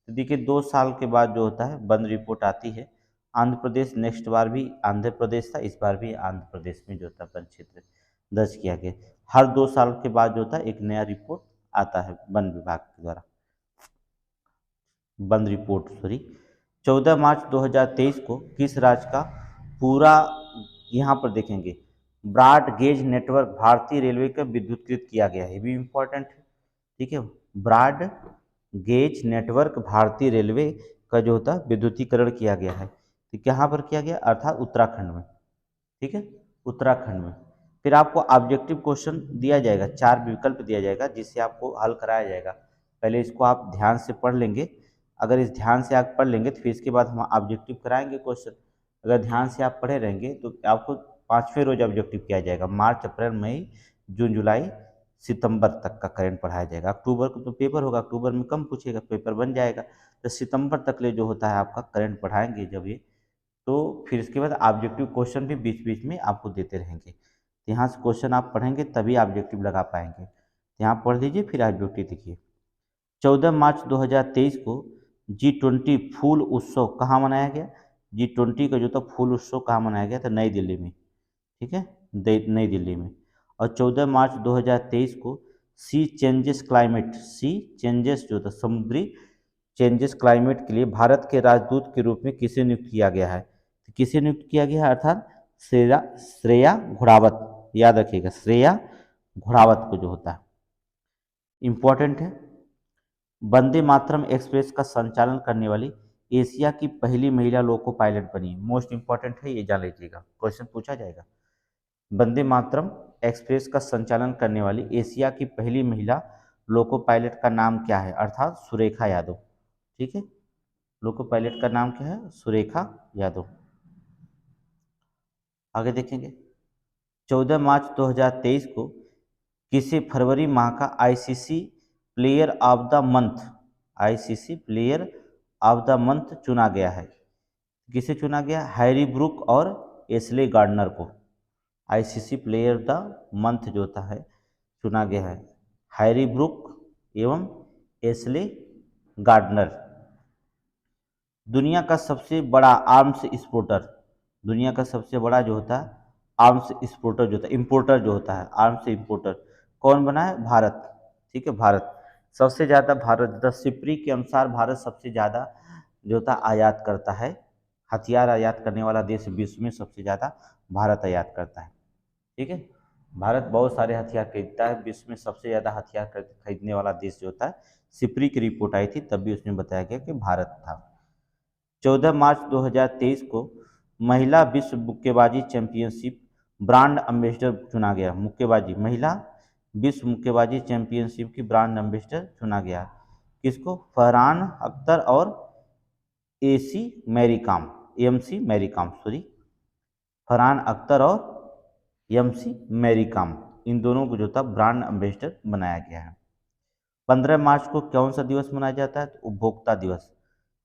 तो देखिए 2 साल के बाद जो होता है वन रिपोर्ट आती है। आंध्र प्रदेश, नेक्स्ट बार भी आंध्र प्रदेश था, इस बार भी आंध्र प्रदेश में जो होता है वन क्षेत्र दर्ज किया गया। हर 2 साल के बाद जो होता है एक नया रिपोर्ट आता है वन विभाग के द्वारा, वन रिपोर्ट सॉरी। 14 मार्च 2023 को किस राज्य का पूरा, यहाँ पर देखेंगे, ब्रॉड गेज नेटवर्क भारतीय रेलवे का विद्युतीकृत किया गया है? ये भी इम्पोर्टेंट है। ठीक है, ब्रॉड गेज नेटवर्क भारतीय रेलवे का जो होता है विद्युतीकरण किया गया है। तो कहाँ पर किया गया? अर्थात उत्तराखंड में। ठीक है, उत्तराखंड में। फिर आपको ऑब्जेक्टिव क्वेश्चन दिया जाएगा, 4 विकल्प दिया जाएगा जिससे आपको हल कराया जाएगा। पहले इसको आप ध्यान से पढ़ लेंगे। अगर इस ध्यान से आप पढ़ लेंगे तो फिर इसके बाद हम ऑब्जेक्टिव कराएंगे क्वेश्चन। अगर ध्यान से आप पढ़े रहेंगे तो आपको 5वें रोज ऑब्जेक्टिव किया जाएगा। मार्च, अप्रैल, मई, जून, जुलाई, सितंबर तक का करंट पढ़ाया जाएगा। अक्टूबर को तो पेपर होगा, अक्टूबर में कम पूछेगा, पेपर बन जाएगा। तो सितंबर तक ले जो होता है आपका करंट पढ़ाएंगे जब ये, तो फिर इसके बाद ऑब्जेक्टिव क्वेश्चन भी बीच बीच में आपको देते रहेंगे। तो यहाँ से क्वेश्चन आप पढ़ेंगे तभी ऑब्जेक्टिव लगा पाएंगे। तो यहाँ पढ़ लीजिए फिर ऑब्जेक्टिव देखिए। 14 मार्च 2023 को G20 फूल उत्सव कहाँ मनाया गया? G20 का जो था फूल उत्सव कहाँ मनाया गया था? नई दिल्ली में। ठीक है, नई दिल्ली में। और 14 मार्च 2023 को सी चेंजेस क्लाइमेट, सी चेंजेस जो था समुद्री चेंजेस क्लाइमेट के लिए भारत के राजदूत के रूप में किसे नियुक्त किया गया है? तो किसे नियुक्त किया गया है? अर्थात श्रेया घोड़ावत, याद रखिएगा, श्रेया घोड़ावत को जो होता है। इंपॉर्टेंट है। वंदे मातरम एक्सप्रेस का संचालन करने वाली एशिया की पहली महिला लोको पायलट बनी। मोस्ट इंपॉर्टेंट है, ये जान लीजिएगा, क्वेश्चन पूछा जाएगा। वंदे मातरम एक्सप्रेस का संचालन करने वाली एशिया की पहली महिला लोको पायलट का नाम क्या है? अर्थात सुरेखा यादव। ठीक है, लोको पायलट का नाम क्या है? सुरेखा यादव। आगे देखेंगे। 14 मार्च 2023 को किसे फरवरी माह का ICC player of the month, ICC player of the month चुना गया है? किसे चुना गया? हैरी ब्रूक और एस्ले गार्डनर को आईसीसी प्लेयर द मंथ जो होता है चुना गया है, हैरी ब्रूक एवं एस्ले गार्डनर। दुनिया का सबसे बड़ा आर्म्स एक्सपोर्टर, दुनिया का सबसे बड़ा जो होता है आर्म्स एक्सपोर्टर जो होता है, इम्पोर्टर जो होता है, आर्म्स इम्पोर्टर कौन बना है? भारत। ठीक है, भारत सबसे ज़्यादा, भारत द सिप्री के अनुसार भारत सबसे ज़्यादा जो होता है आयात करता है, हथियार आयात करने वाला देश विश्व में सबसे ज़्यादा भारत आयात करता है। ठीक है, भारत बहुत सारे हथियार खरीदता है, विश्व में सबसे ज़्यादा हथियार खरीदने वाला देश जो होता है, सिप्री की रिपोर्ट आई थी तब भी उसमें बताया गया कि भारत था। 14 मार्च 2023 को महिला विश्व मुक्केबाजी चैंपियनशिप ब्रांड एम्बेसडर चुना गया। मुक्केबाजी, महिला विश्व मुक्केबाजी चैंपियनशिप की ब्रांड एम्बेसडर चुना गया। किसको? फरहान अख्तर और AC Mary Kom, MC Mary Kom, sorry, Farhan Akhtar और एमसी मैरीकॉम, इन दोनों को जो था ब्रांड एम्बेसडर बनाया गया है। 15 मार्च को कौन सा दिवस मनाया जाता है? तो उपभोक्ता दिवस।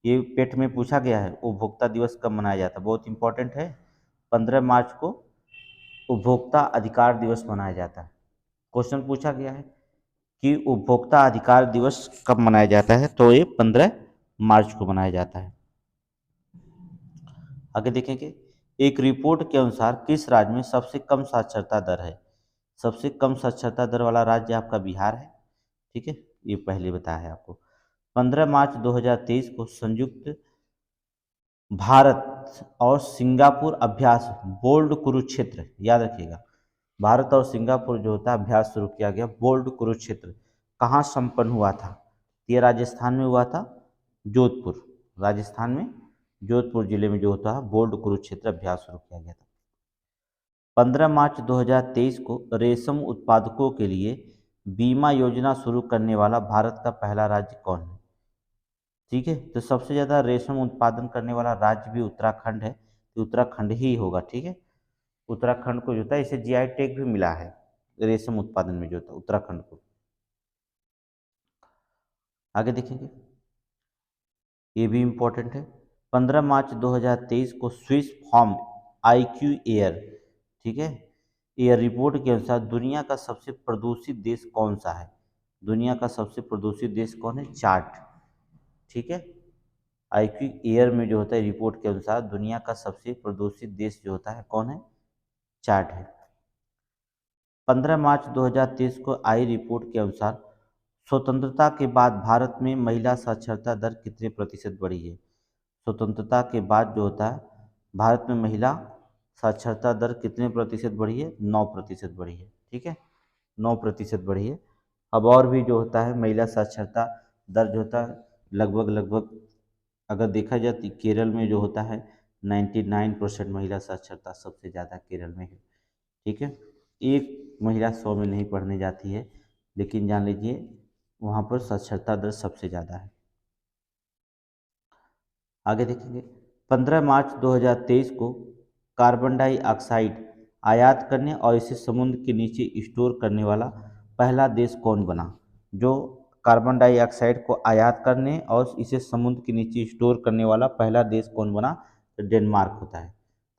ये पेट में पूछा गया है, उपभोक्ता दिवस कब मनाया जाता है, बहुत इंपॉर्टेंट है। 15 मार्च को उपभोक्ता अधिकार दिवस मनाया जाता है। क्वेश्चन पूछा गया है कि उपभोक्ता अधिकार दिवस कब मनाया जाता है, तो ये 15 मार्च को मनाया जाता है। आगे देखेंगे, एक रिपोर्ट के अनुसार किस राज्य में सबसे कम साक्षरता दर है? सबसे कम साक्षरता दर वाला राज्य आपका बिहार है। ठीक है, ये पहले बताया है आपको। 15 मार्च 2023 को संयुक्त भारत और सिंगापुर अभ्यास बोल्ड कुरुक्षेत्र, याद रखिएगा, भारत और सिंगापुर जो होता है अभ्यास शुरू किया गया, बोल्ड कुरुक्षेत्र कहाँ संपन्न हुआ था? ये राजस्थान में हुआ था, जोधपुर, राजस्थान में जोधपुर जिले में जो होता है बोल्ड कुरुक्षेत्र अभ्यास शुरू किया गया था। 15 मार्च 2023 को रेशम उत्पादकों के लिए बीमा योजना शुरू करने वाला भारत का पहला राज्य कौन है? ठीक है, तो सबसे ज़्यादा रेशम उत्पादन करने वाला राज्य भी उत्तराखंड है, तो उत्तराखंड ही होगा। ठीक है, उत्तराखंड को जो था इसे जीआई टैग भी मिला है रेशम उत्पादन में जो था उत्तराखंड को। आगे देखेंगे, ये भी इम्पोर्टेंट है। 15 मार्च 2023 को स्विस फॉर्म IQ एयर, ठीक है, एयर रिपोर्ट के अनुसार दुनिया का सबसे प्रदूषित देश कौन सा है? दुनिया का सबसे प्रदूषित देश कौन है? चार्ट। ठीक है, IQ एयर में जो होता है रिपोर्ट के अनुसार दुनिया का सबसे प्रदूषित देश जो होता है कौन है? चार्ट है। 15 मार्च 2023 को आई रिपोर्ट के अनुसार स्वतंत्रता के बाद भारत में महिला साक्षरता दर कितने प्रतिशत बढ़ी है? स्वतंत्रता के बाद जो होता है भारत में महिला साक्षरता दर कितने प्रतिशत बढ़ी है? 9% बढ़ी है। ठीक है, 9% बढ़ी है। अब और भी जो होता है महिला साक्षरता दर जो होता है लगभग लगभग अगर देखा जाए तो केरल में जो होता है 99% महिला साक्षरता सबसे ज़्यादा केरल में है। ठीक है, एक महिला 100 में नहीं पढ़ने जाती है, लेकिन जान लीजिए वहाँ पर साक्षरता दर सबसे ज़्यादा है। आगे देखेंगे, 15 मार्च 2023 को कार्बन डाइऑक्साइड आयात करने और इसे समुद्र के नीचे स्टोर करने वाला पहला देश कौन बना? जो कार्बन डाइऑक्साइड को आयात करने और इसे समुद्र के नीचे स्टोर करने वाला पहला देश कौन बना? तो डेनमार्क होता है।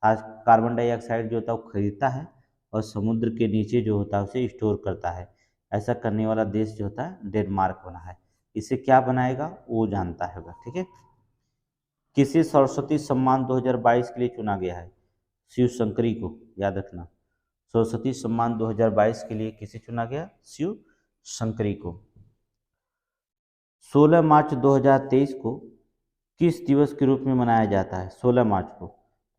आज कार्बन डाइऑक्साइड जो होता है वो खरीदता है और समुद्र के नीचे जो होता है उसे स्टोर करता है। ऐसा करने वाला देश जो होता है डेनमार्क बना है। इसे क्या बनाएगा वो जानता है। ठीक है, किसे सरस्वती सम्मान 2022 के लिए चुना गया है? शिव शंकरी को, याद रखना, सरस्वती सम्मान 2022 के लिए किसे चुना गया? शिव शंकरी को। 16 मार्च 2023 को किस दिवस के रूप में मनाया जाता है? 16 मार्च को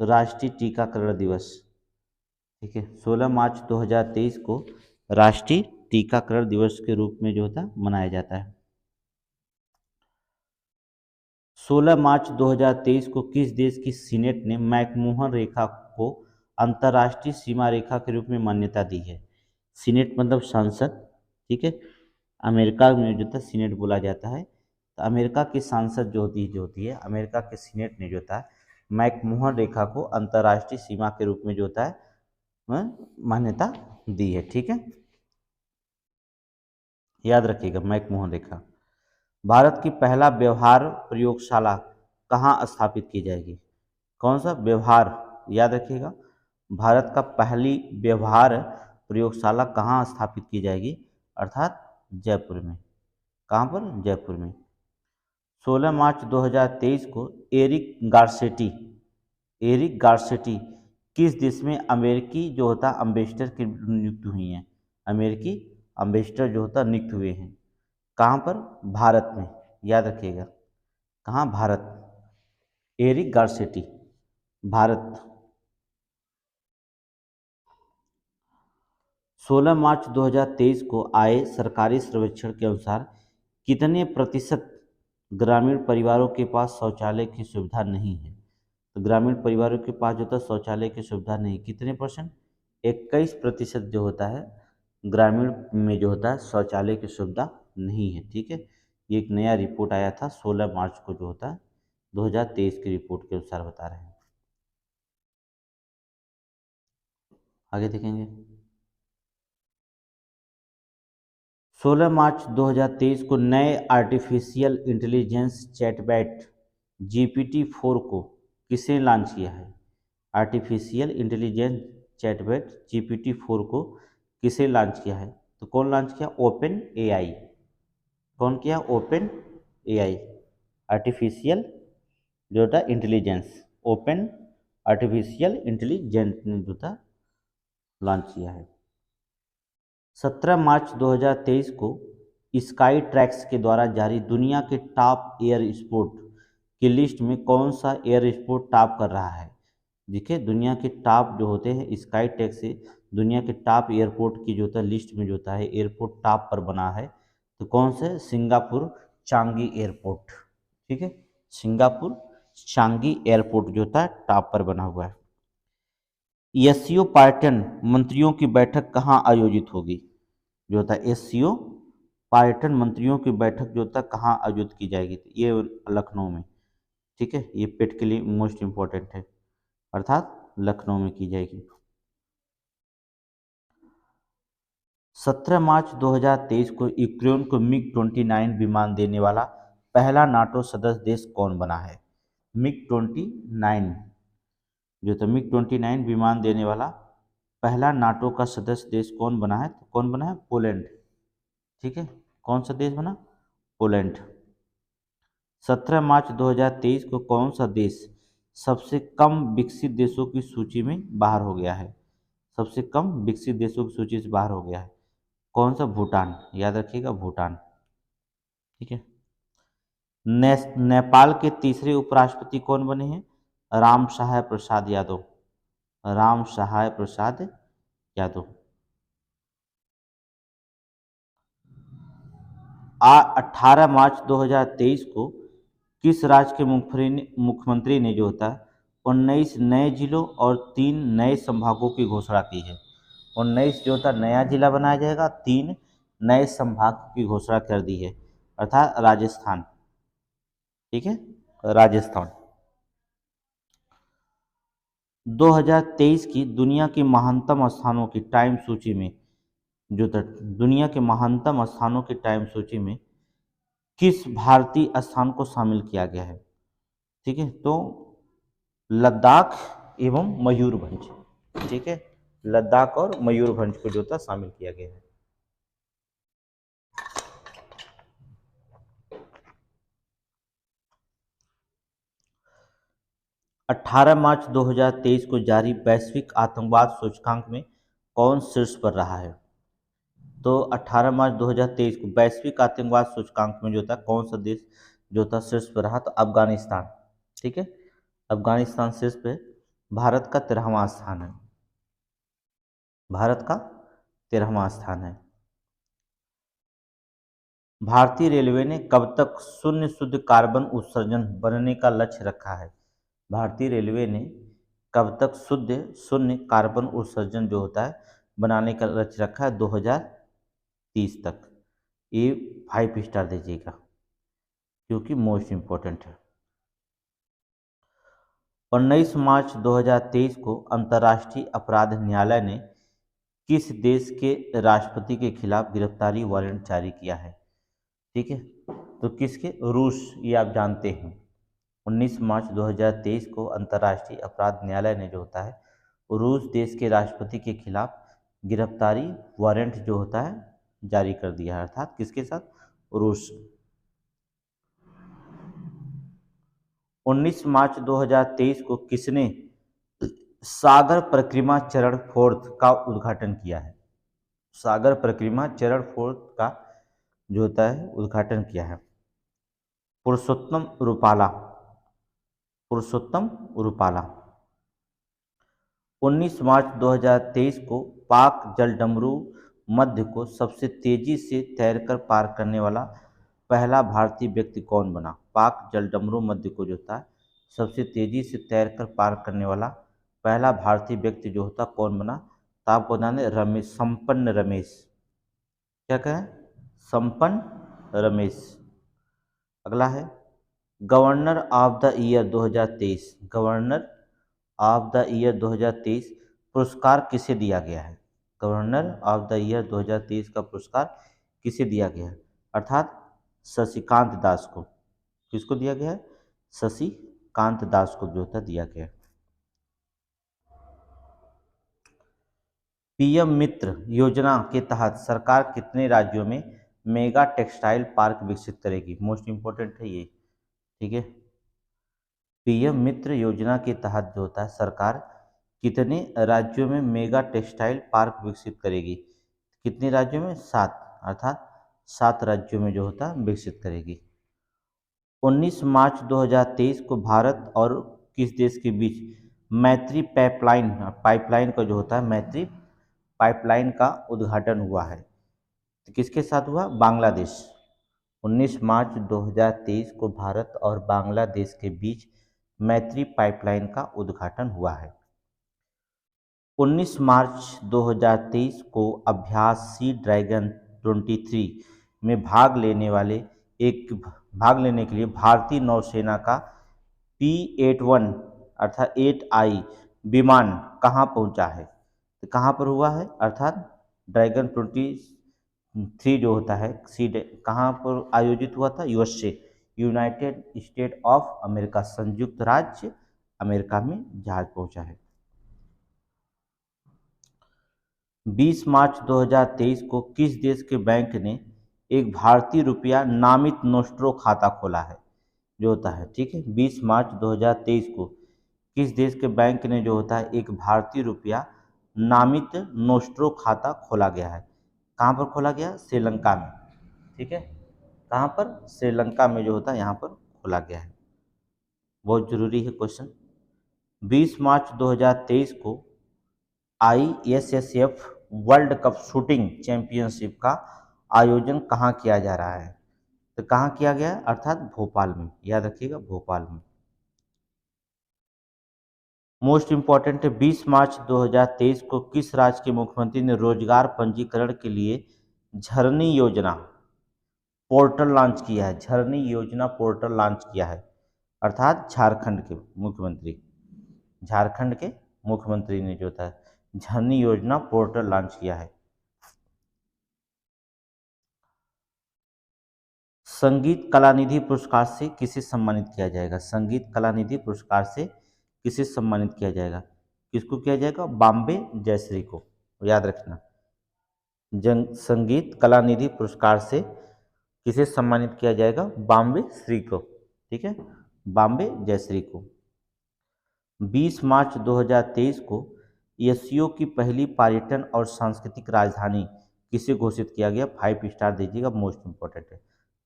तो राष्ट्रीय टीकाकरण दिवस। ठीक है, 16 मार्च 2023 को राष्ट्रीय टीकाकरण दिवस के रूप में जो होता है मनाया जाता है। 16 मार्च 2023 को किस देश की सीनेट ने मैकमोहन रेखा को अंतर्राष्ट्रीय सीमा रेखा के रूप में मान्यता दी है? सीनेट मतलब संसद। ठीक है, अमेरिका में जो था सीनेट बोला जाता है, तो अमेरिका की सांसद जो होती है अमेरिका के सीनेट ने जो था मैकमोहन रेखा को अंतर्राष्ट्रीय सीमा के रूप में जो होता है मान्यता दी है। ठीक है, याद रखिएगा मैकमोहन रेखा। भारत की पहला व्यवहार प्रयोगशाला कहाँ स्थापित की जाएगी? कौन सा व्यवहार? याद रखिएगा, भारत का पहली व्यवहार प्रयोगशाला कहाँ स्थापित की जाएगी? अर्थात जयपुर में। कहाँ पर? जयपुर में। 16 मार्च 2023 को एरिक गार्सेटी किस देश में अमेरिकी जो होता है अम्बेसडर की नियुक्त हुई हैं? अमेरिकी अम्बेसडर जो होता नियुक्त हुए हैं कहाँ पर? भारत में, याद रखिएगा। कहाँ? भारत। Eric Garcetti, Bharat. 16 मार्च 2023 को आए सरकारी सर्वेक्षण के अनुसार कितने प्रतिशत ग्रामीण परिवारों के पास शौचालय की सुविधा नहीं है? तो ग्रामीण परिवारों के पास जो होता है शौचालय की सुविधा नहीं, कितने परसेंट? 21% जो होता है ग्रामीण में जो होता है शौचालय की सुविधा नहीं है। ठीक है, ये एक नया रिपोर्ट आया था 16 मार्च को जो होता है 2023 की रिपोर्ट के अनुसार बता रहे हैं। आगे देखेंगे। 16 मार्च 2023 को नए आर्टिफिशियल इंटेलिजेंस चैटबैट GPT-4 को किसने लॉन्च किया है? आर्टिफिशियल इंटेलिजेंस चैटबैट GPT-4 को किसे लॉन्च किया है? तो कौन लॉन्च किया? Open AI. कौन किया? Open AI. आर्टिफिशियल जो था इंटेलिजेंस, ओपन आर्टिफिशियल इंटेलिजेंस ने जो था लॉन्च किया है। 17 मार्च 2023 को स्काई ट्रैक्स के द्वारा जारी दुनिया के टॉप एयर स्पोर्ट की लिस्ट में कौन सा एयर स्पोर्ट टॉप कर रहा है? देखिए, दुनिया के टॉप जो होते हैं स्काई ट्रैक्स से दुनिया के टॉप एयरपोर्ट की जो होता है लिस्ट में जो होता है एयरपोर्ट टॉप पर बना है, तो कौन से? Singapore Changi airport. ठीक है, सिंगापुर चांगी एयरपोर्ट जो होता है टॉप पर बना हुआ है। एससीओ पर्यटन मंत्रियों की बैठक कहाँ आयोजित होगी? जो होता है एससीओ पर्यटन मंत्रियों की बैठक जो होता है कहाँ आयोजित की जाएगी? तो ये लखनऊ में। ठीक है, ये पेट के लिए मोस्ट इम्पोर्टेंट है, अर्थात लखनऊ में की जाएगी। 17 मार्च 2023 को यूक्रेन को मिग-29 विमान देने वाला पहला नाटो सदस्य देश कौन बना है? मिग-29 जो था मिग-29 विमान देने वाला पहला नाटो का सदस्य देश कौन बना है? तो कौन बना है? पोलैंड। ठीक है, कौन सा देश बना? पोलैंड। 17 मार्च 2023 को कौन सा देश सबसे कम विकसित देशों की सूची में बाहर हो गया है? सबसे कम विकसित देशों की सूची से बाहर हो गया है कौन सा? भूटान, याद रखिएगा, भूटान। ठीक है। नेपाल के तीसरे उपराष्ट्रपति कौन बने हैं? राम सहाय प्रसाद यादव। राम सहाय प्रसाद यादव। 18 मार्च 2023 को किस राज्य के मुख्यमंत्री ने जो होता है 19 नए जिलों और 3 नए संभागों की घोषणा की है? 19 जो होता नया जिला बनाया जाएगा, 3 नए संभाग की घोषणा कर दी है, अर्थात राजस्थान। ठीक है, राजस्थान। 2023 की दुनिया की महानतम स्थानों की टाइम सूची में जो दुनिया के महानतम स्थानों की टाइम सूची में किस भारतीय स्थान को शामिल किया गया है? ठीक है, तो लद्दाख एवं मयूरभंज। ठीक है, लद्दाख और मयूरभंज को जो था शामिल किया गया है। 18 मार्च 2023 को जारी वैश्विक आतंकवाद सूचकांक में कौन शीर्ष पर रहा है? तो 18 मार्च 2023 को वैश्विक आतंकवाद सूचकांक में जो था कौन सा देश जो था शीर्ष पर रहा? तो अफगानिस्तान। ठीक है, अफगानिस्तान शीर्ष पे। भारत का 13वां स्थान है। भारत का 13वां स्थान है। भारतीय रेलवे ने कब तक शून्य शुद्ध कार्बन उत्सर्जन बनने का लक्ष्य रखा है? भारतीय रेलवे ने कब तक शून्य कार्बन उत्सर्जन जो होता है बनाने का लक्ष्य रखा है? 2030 तक। ये 5 स्टार दीजिएगा क्योंकि मोस्ट इम्पोर्टेंट है। 19 मार्च 2023 को अंतर्राष्ट्रीय अपराध न्यायालय ने किस देश के राष्ट्रपति के खिलाफ गिरफ्तारी वारंट जारी किया है? ठीक है, तो किसके? रूस, ये आप जानते हैं। 19 मार्च 2023 को अंतर्राष्ट्रीय अपराध न्यायालय ने जो होता है रूस देश के राष्ट्रपति के खिलाफ गिरफ्तारी वारंट जो होता है जारी कर दिया है, अर्थात किसके साथ? रूस। 19 मार्च 2023 को किसने सागर परिक्रमा चरण 4 का उद्घाटन किया है? सागर परिक्रमा चरण 4 का जो होता है उद्घाटन किया है? पुरुषोत्तम रूपाला। पुरुषोत्तम रूपाला। 19 मार्च 2023 को पाक जलडमरू मध्य को सबसे तेजी से तैरकर पार करने वाला पहला भारतीय व्यक्ति कौन बना? पाक जलडमरू मध्य को जो था सबसे तेजी से तैरकर पार करने वाला पहला भारतीय व्यक्ति जो होता कौन बना? तो आपको बता दें रमेश, संपन्न रमेश। क्या कहें? संपन्न रमेश। अगला है governor of the year 2023। Governor of the year 2023 पुरस्कार किसे दिया गया है? गवर्नर ऑफ द ईयर 2023 का पुरस्कार किसे दिया गया है? अर्थात शशिकांत दास को। किसको दिया गया है? शशिकांत दास को जो होता दिया गया है। पीएम मित्र योजना के तहत सरकार कितने राज्यों में मेगा टेक्सटाइल पार्क विकसित करेगी? मोस्ट इंपोर्टेंट है ये, ठीक है। पीएम मित्र योजना के तहत जो होता है सरकार कितने राज्यों में मेगा टेक्सटाइल पार्क विकसित करेगी? कितने राज्यों में? 7, अर्थात 7 राज्यों में जो होता है विकसित करेगी। 19 मार्च 2023 को भारत और किस देश के बीच मैत्री पाइपलाइन का जो होता है मैत्री पाइपलाइन का उद्घाटन हुआ है? तो किसके साथ हुआ? बांग्लादेश। 19 मार्च 2023 को भारत और बांग्लादेश के बीच मैत्री पाइपलाइन का उद्घाटन हुआ है। 19 मार्च 2023 को अभ्यास सी ड्रैगन 23 में भाग लेने के लिए भारतीय नौसेना का P-81 अर्थात 8I विमान कहाँ पहुँचा है? तो कहाँ पर हुआ है? अर्थात ड्रैगन 23 जो होता है कहाँ पर आयोजित हुआ था? USA, United state of America, संयुक्त राज्य अमेरिका में जहाज पहुँचा है। 20 मार्च 2023 को किस देश के बैंक ने एक भारतीय रुपया नामित नोस्ट्रो खाता खोला है? जो होता है, ठीक है। 20 मार्च 2023 को किस देश के बैंक ने जो होता है एक भारतीय रुपया नामित नोस्ट्रो खाता खोला गया है? कहाँ पर खोला गया? श्रीलंका में, ठीक है। कहाँ पर? श्रीलंका में जो होता है यहाँ पर खोला गया है। बहुत जरूरी है क्वेश्चन। 20 मार्च 2023 को ISSF world cup shooting championship का आयोजन कहाँ किया जा रहा है? तो कहाँ किया गया? अर्थात भोपाल में, याद रखिएगा भोपाल में। मोस्ट इंपॉर्टेंट है 20 मार्च 2023 को किस राज्य के मुख्यमंत्री ने रोजगार पंजीकरण के लिए झरनी योजना पोर्टल लॉन्च किया है? झरनी योजना पोर्टल लॉन्च किया है, अर्थात झारखंड के मुख्यमंत्री ने जो था झरनी योजना पोर्टल लॉन्च किया है। संगीत कलानिधि पुरस्कार से किसे सम्मानित किया जाएगा? संगीत कलानिधि पुरस्कार से किसे सम्मानित किया जाएगा? किसको किया जाएगा? बॉम्बे जयश्री को, याद रखना। संगीत कलानिधि पुरस्कार से किसे सम्मानित किया जाएगा? बॉम्बे श्री को, ठीक है, बॉम्बे जयश्री को। 20 मार्च 2023 को एशिया की पहली पर्यटन और सांस्कृतिक राजधानी किसे घोषित किया गया? 5 स्टार दीजिएगा, मोस्ट इंपॉर्टेंट है।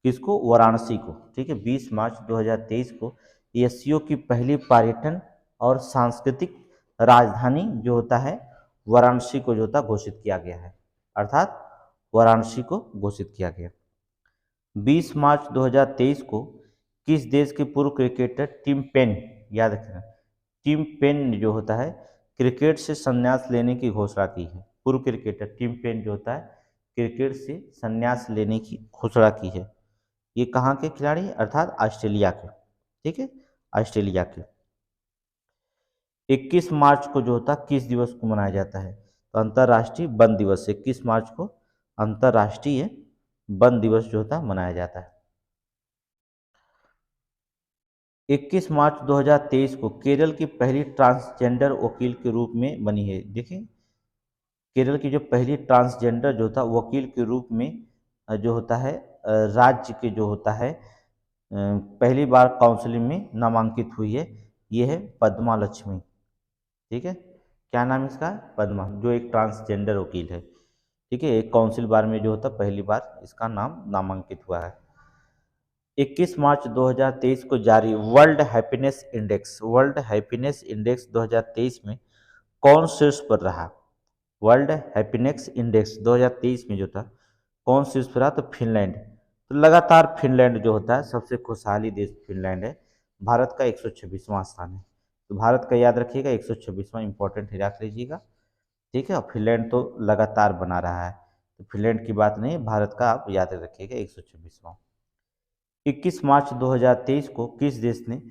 किसको? वाराणसी को, ठीक है। 20 मार्च 2023 को एशिया की पहली पर्यटन और सांस्कृतिक राजधानी जो होता है वाराणसी को जो होता घोषित किया गया है, अर्थात वाराणसी को घोषित किया गया। 20 मार्च 2023 को किस देश के पूर्व क्रिकेटर टिम पेन, याद रखना, टिम पेन ने जो होता है क्रिकेट से संन्यास लेने की घोषणा की है। पूर्व क्रिकेटर टिम पेन जो होता है क्रिकेट से संन्यास लेने की घोषणा की है। ये कहाँ के खिलाड़ी हैं? अर्थात ऑस्ट्रेलिया के, ठीक है, ऑस्ट्रेलिया के। 21 मार्च को जो होता है किस दिवस को मनाया जाता है? तो अंतर्राष्ट्रीय वन दिवस। 21 मार्च को अंतर्राष्ट्रीय वन दिवस जो होता है मनाया जाता है। 21 मार्च 2023 को केरल की पहली ट्रांसजेंडर वकील के रूप में बनी है। देखिए केरल की जो पहली ट्रांसजेंडर जो था वकील के रूप में जो होता है राज्य के जो होता है पहली बार काउंसिलिंग में नामांकित हुई है, ये है पद्मा लक्ष्मी। ठीक है, क्या नाम है इसका? पद्मा, जो एक ट्रांसजेंडर वकील है। ठीक है, एक काउंसिल बार में जो होता पहली बार इसका नाम नामांकित हुआ है। 21 मार्च 2023 को जारी वर्ल्ड हैप्पीनेस इंडेक्स 2023 में कौन शीर्ष पर रहा? वर्ल्ड हैप्पीनेस इंडेक्स 2023 में जो था कौन शीर्ष पर रहा? तो फिनलैंड। तो लगातार फिनलैंड जो होता है सबसे खुशहाली देश फिनलैंड है। भारत का 126वां स्थान है। तो भारत का याद रखिएगा 126वां, इंपॉर्टेंट है, रख लीजिएगा। ठीक है, और फिनलैंड तो लगातार बना रहा है, तो फिनलैंड की बात नहीं, भारत का आप याद रखिएगा 126वां। 21 मार्च 2023 को किस देश ने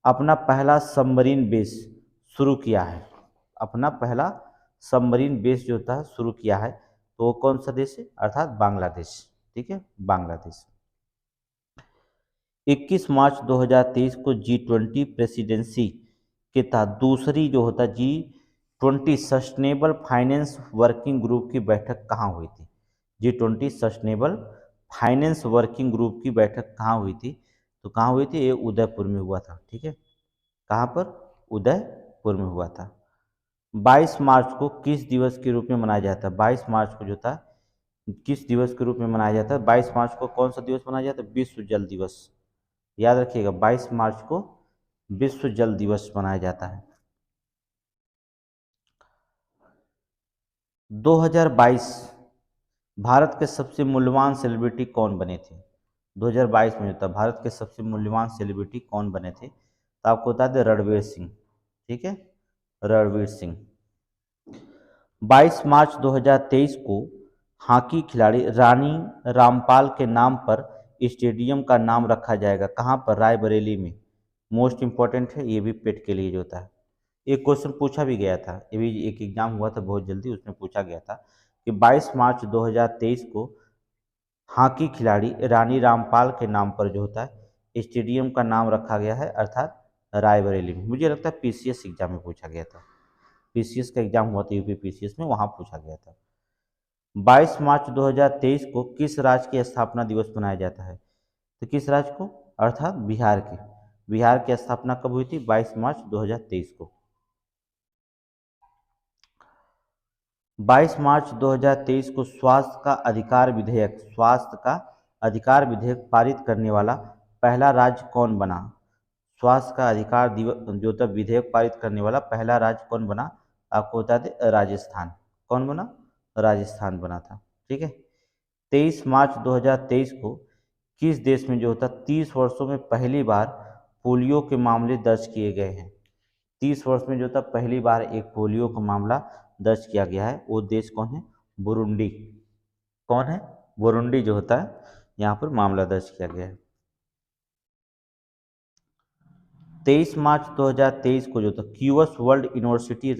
अपना पहला सबमरीन बेस शुरू किया है? अपना पहला सबमरीन बेस जो था शुरू किया है, तो वो कौन सा देश है? अर्थात बांग्लादेश। ठीक है, बांग्लादेश। 21 मार्च 2023 को G20 प्रेसिडेंसी के तहत दूसरी जो होता G20 sustainable finance working group की बैठक कहाँ हुई थी? G20 sustainable finance working group की बैठक कहाँ हुई थी? तो कहाँ हुई थी? ये उदयपुर में हुआ था। ठीक है, कहाँ पर? उदयपुर में हुआ था। 22 मार्च को किस दिवस के रूप में मनाया जाता है? 22 मार्च को जो था किस दिवस के रूप में मनाया जाता है? 22 मार्च को कौन सा दिवस मनाया जाता है? विश्व जल दिवस। याद रखिएगा 22 मार्च को विश्व जल दिवस मनाया जाता है। 2022 भारत के सबसे मूल्यवान सेलिब्रिटी कौन बने थे? 2022 में होता भारत के सबसे मूल्यवान सेलिब्रिटी कौन बने थे? तो आपको बता दें रणवीर सिंह। ठीक है, रणवीर सिंह। 22 मार्च 2023 को हॉकी खिलाड़ी रानी रामपाल के नाम पर स्टेडियम का नाम रखा जाएगा, कहाँ पर? रायबरेली में। मोस्ट इंपॉर्टेंट है, ये भी पेट के लिए जो होता है। एक क्वेश्चन पूछा भी गया था, ये भी एक एग्जाम हुआ था बहुत जल्दी, उसमें पूछा गया था कि 22 मार्च 2023 को हॉकी खिलाड़ी रानी रामपाल के नाम पर जो होता है स्टेडियम का नाम रखा गया है, अर्थात रायबरेली में। मुझे लगता है पीसीएस एग्जाम में पूछा गया था, पीसीएस का एग्जाम हुआ था यूपी पीसीएस में, वहाँ पूछा गया था। 22 मार्च 2023 को किस राज्य की स्थापना दिवस मनाया जाता है? तो किस राज्य को? अर्थात बिहार के। बिहार की स्थापना कब हुई थी? 22 मार्च 2023 को। 22 मार्च 2023 को स्वास्थ्य का अधिकार विधेयक पारित करने वाला पहला राज्य कौन बना? स्वास्थ्य का अधिकार जो था विधेयक पारित करने वाला पहला राज्य कौन बना? आपको बता दें राजस्थान। कौन बना? राजस्थान बना था। ठीक है, 23 मार्च 2023 को किस देश में जो होता 30 वर्षों में पहली बार पोलियो के मामले दर्ज किए गए हैं? 30 वर्ष में जो था पहली बार एक पोलियो का मामला दर्ज किया गया है, वो देश कौन है? बुरुंडी। कौन है? बुरुंडी जो होता है, यहाँ पर मामला दर्ज किया गया है। 23 मार्च 2023 को जो था क्यूएस वर्ल्ड यूनिवर्सिटी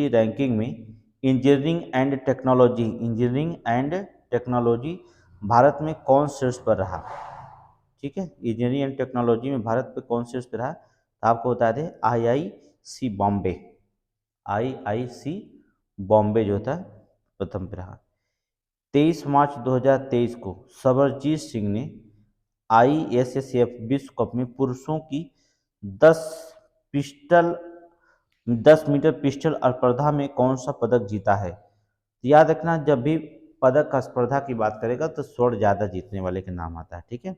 रैंकिंग में इंजीनियरिंग एंड टेक्नोलॉजी भारत में कौन शीर्ष पर रहा? ठीक है, इंजीनियरिंग एंड टेक्नोलॉजी में भारत पे कौन शीर्ष पर रहा? तो आपको बता दें आईआईसी बॉम्बे। आईआईसी बॉम्बे जो था प्रथम पे रहा। 23 मार्च 2023 को सरबजीत सिंह ने आईएसएसएफ विश्व कप में पुरुषों की 10 पिस्टल 10 मीटर पिस्टल स्पर्धा में कौन सा पदक जीता है? याद रखना, जब भी पदक का स्पर्धा की बात करेगा तो स्वर्ण ज्यादा जीतने वाले के नाम आता है। ठीक है,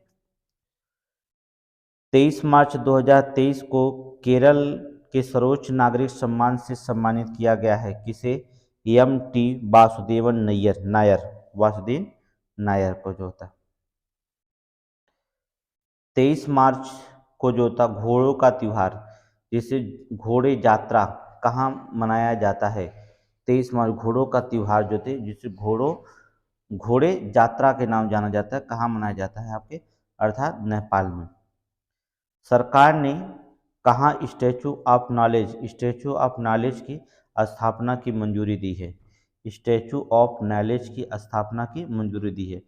23 मार्च 2023 को केरल के सर्वोच्च नागरिक सम्मान से सम्मानित किया गया है, किसे? एम टी वासुदेवन वासुदेव नायर को जो था। 23 मार्च को जो था घोड़ों का त्योहार, जिसे घोड़े यात्रा, कहाँ मनाया जाता है? 23 मार्च घोड़ों का त्योहार जो थे, जिसे घोड़े यात्रा के नाम जाना जाता है, कहाँ मनाया जाता है आपके? अर्थात नेपाल में। सरकार ने कहाँ स्टैचू ऑफ नॉलेज की स्थापना की मंजूरी दी है? स्टैचू ऑफ नॉलेज की स्थापना की मंजूरी दी है,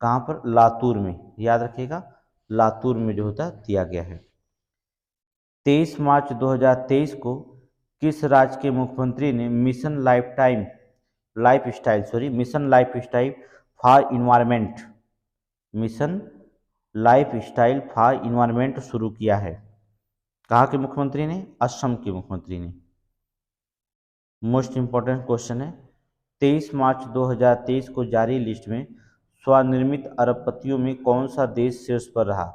कहाँ पर? लातूर में। याद रखिएगा, लातूर में जो होता दिया गया है। 23 मार्च 2023 को किस राज्य के मुख्यमंत्री ने mission life style for environment mission life style for environment शुरू किया है? कहाँ के मुख्यमंत्री ने? असम के मुख्यमंत्री ने। मोस्ट इंपॉर्टेंट क्वेश्चन है। 23 मार्च 2023 को जारी लिस्ट में स्वनिर्मित अरबपतियों में कौन सा देश शीर्ष पर रहा?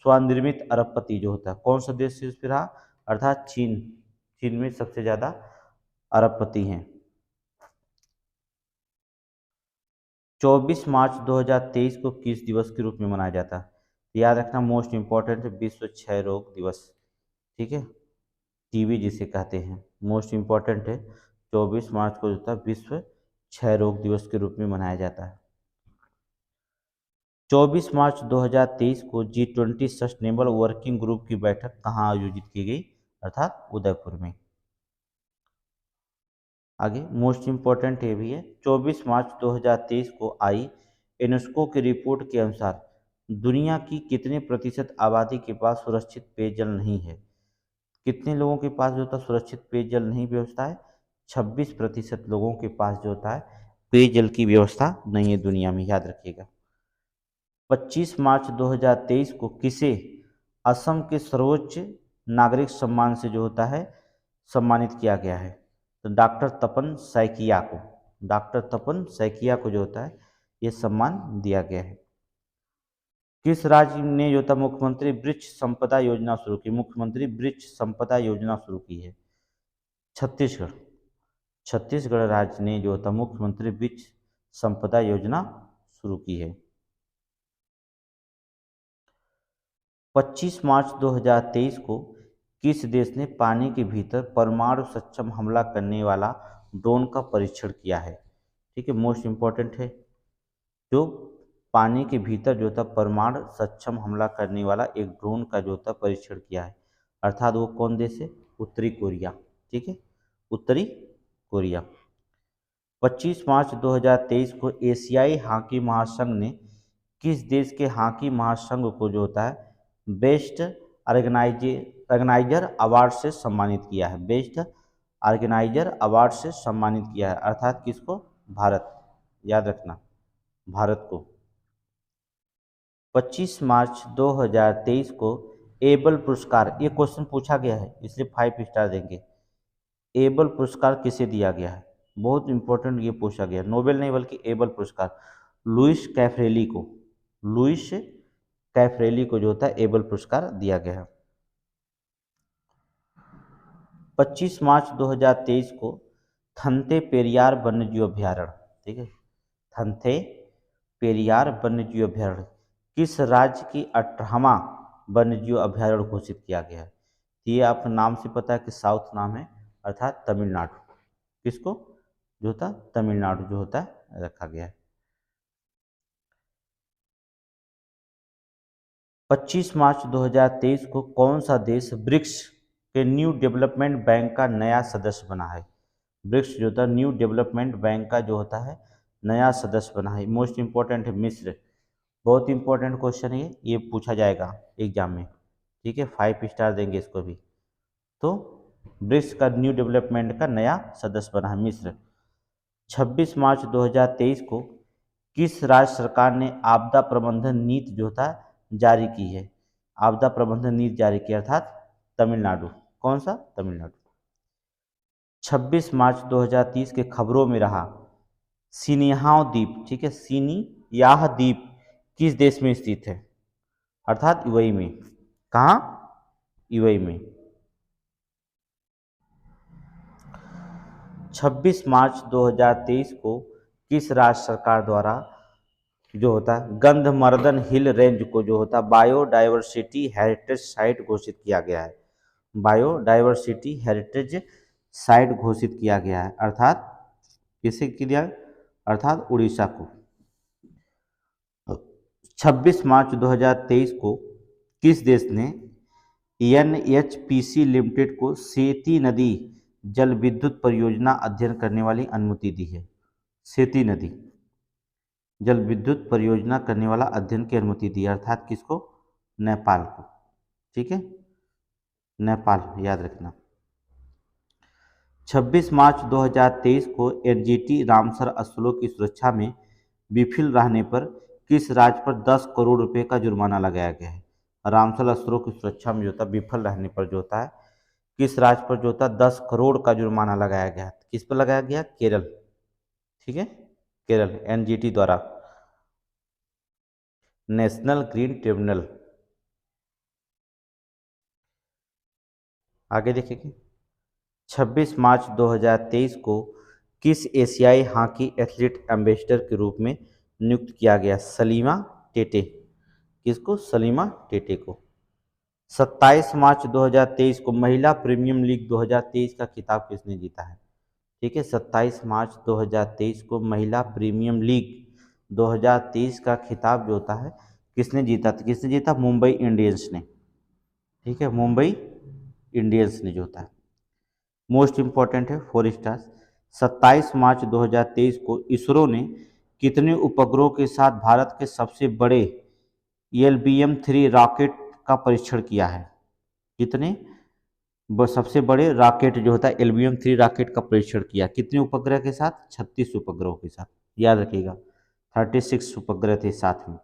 स्वनिर्मित अरबपति जो होता है कौन सा देश शीर्ष पर रहा? अर्थात चीन। चीन में सबसे ज्यादा अरबपति हैं। 24 मार्च 2023 को किस दिवस के रूप में मनाया जाता है? याद रखना, मोस्ट इंपॉर्टेंट है, विश्व क्षय रोग दिवस। ठीक है, टीबी जिसे कहते हैं, मोस्ट इंपॉर्टेंट है। 24 मार्च को जो था विश्व क्षय रोग दिवस के रूप में मनाया जाता है। 24 मार्च 2023 को G20 सस्टेनेबल वर्किंग ग्रुप की बैठक कहाँ आयोजित की गई? अर्थात उदयपुर में। आगे मोस्ट इंपॉर्टेंट ये भी है। 24 मार्च 2023 को आई यूनेस्को की रिपोर्ट के अनुसार दुनिया की कितने प्रतिशत आबादी के पास सुरक्षित पेयजल नहीं है? कितने लोगों के पास जो होता है सुरक्षित पेयजल नहीं व्यवस्था है? 26% लोगों के पास जो होता है पेयजल की व्यवस्था नहीं है दुनिया में, याद रखिएगा। 25 मार्च 2023 को किसे असम के सर्वोच्च नागरिक सम्मान से जो होता है सम्मानित किया गया है? तो डॉक्टर तपन सैकिया को, डॉक्टर तपन सैकिया को जो होता है ये सम्मान दिया गया है। किस राज्य ने जो था मुख्यमंत्री वृक्ष संपदा योजना शुरू की? मुख्यमंत्री वृक्ष संपदा योजना शुरू की है छत्तीसगढ़। छत्तीसगढ़ राज्य ने जो था मुख्यमंत्री वृक्ष संपदा योजना शुरू की है। 25 मार्च 2023 को किस देश ने पानी के भीतर परमाणु सक्षम हमला करने वाला ड्रोन का परीक्षण किया है? ठीक है, मोस्ट इंपॉर्टेंट है। जो पानी के भीतर जो था परमाणु सक्षम हमला करने वाला एक ड्रोन का जो था परीक्षण किया है, अर्थात वो कौन देश है? उत्तरी कोरिया। ठीक है, उत्तरी कोरिया। 25 मार्च 2023 को एशियाई हॉकी महासंघ ने किस देश के हॉकी महासंघ को जो होता है बेस्ट ऑर्गेनाइजर अवार्ड से सम्मानित किया है? बेस्ट ऑर्गेनाइजर अवार्ड से सम्मानित किया है, अर्थात किसको? भारत। याद रखना, भारत को। 25 मार्च 2023 को एबल पुरस्कार, ये क्वेश्चन पूछा गया है इसलिए 5 स्टार देंगे। एबल पुरस्कार किसे दिया गया है? बहुत इंपॉर्टेंट ये पूछा गया, नोबेल नहीं बल्कि एबल पुरस्कार लुइस कैफ्रेली को, लुइस कैफ्रेली को जो होता है एबल पुरस्कार दिया गया है। 25 मार्च 2023 को थन्ते पेरियार वन्यजीव अभ्यारण्य, ठीक है, थन्ते पेरियार वन्यजीव अभ्यारण्य किस राज्य की 18वां वन्यजीव अभ्यारण्य घोषित किया गया है? ये आपको नाम से पता है कि साउथ नाम है, अर्थात तमिलनाडु। किसको जो होता तमिलनाडु जो होता है रखा गया है। 25 मार्च 2023 को कौन सा देश ब्रिक्स के न्यू डेवलपमेंट बैंक का नया सदस्य बना है? ब्रिक्स जो होता है न्यू डेवलपमेंट बैंक का जो होता है नया सदस्य बना है। मोस्ट इंपॉर्टेंट है मिस्र। बहुत इंपॉर्टेंट क्वेश्चन है ये पूछा जाएगा एग्जाम में। ठीक है, 5 स्टार देंगे इसको भी। तो ब्रिक्स का न्यू डेवलपमेंट का नया सदस्य बना है मिस्र। 26 मार्च 2023 को किस राज्य सरकार ने आपदा प्रबंधन नीति जो था जारी की है? आपदा प्रबंधन नीति जारी की, अर्थात तमिलनाडु। कौन सा? तमिलनाडु। 26 मार्च 2030 के खबरों में रहा सिनिहाओ द्वीप, ठीक है, सिनियाह द्वीप किस देश में स्थित है? अर्थात यूएई में। कहाँ? यूएई में। 26 मार्च 2023 को किस राज्य सरकार द्वारा जो होता है गंधमर्दन हिल रेंज को जो होता है बायोडाइवर्सिटी हेरिटेज साइट घोषित किया गया है? बायोडाइवर्सिटी हेरिटेज साइट घोषित किया गया है, अर्थात किसे किया? अर्थात उड़ीसा को। 26 मार्च 2023 को किस देश ने एनएचपीसी लिमिटेड को सेती नदी जल विद्युत परियोजना अध्ययन करने वाली अनुमति दी है? सेती नदी जल विद्युत परियोजना करने वाला अध्ययन की अनुमति दी, अर्थात किसको? नेपाल को। ठीक है, नेपाल, याद रखना। 26 मार्च 2023 को एनजीटी रामसर स्थलों की सुरक्षा में विफल रहने पर किस राज्य पर 10 करोड़ रुपए का जुर्माना लगाया गया है? रामसल अस्त्रों की सुरक्षा में जो होता है विफल रहने पर जो होता है किस राज्य पर जो होता है 10 करोड़ का जुर्माना लगाया गया? किस पर लगाया गया? केरल। ठीक है, केरल, एनजीटी द्वारा, नेशनल ग्रीन ट्रिब्यूनल। आगे देखेंगे, 26 मार्च 2023 को किस एशियाई हॉकी एथलीट एम्बेसडर के रूप में नियुक्त किया गया? सलीमा टेटे। किसको? सलीमा टेटे को। 27 मार्च 2023 को महिला प्रीमियम लीग 2023 का खिताब किसने जीता है? ठीक है, 27 मार्च 2023 को महिला प्रीमियम लीग 2023 का खिताब जो होता है किसने जीता? तो किसने जीता? मुंबई इंडियंस ने। ठीक है, मुंबई इंडियंस ने जो होता है। मोस्ट इंपॉर्टेंट है 4 स्टार्स। 27 मार्च 2023 को इसरो ने कितने उपग्रहों के साथ भारत के सबसे बड़े LBM-3 रॉकेट का परीक्षण किया है? कितने सबसे बड़े रॉकेट जो होता है LBM-3 रॉकेट का परीक्षण किया? कितने उपग्रह के साथ? 36 उपग्रहों के साथ। याद रखिएगा, 36 उपग्रह थे साथ में।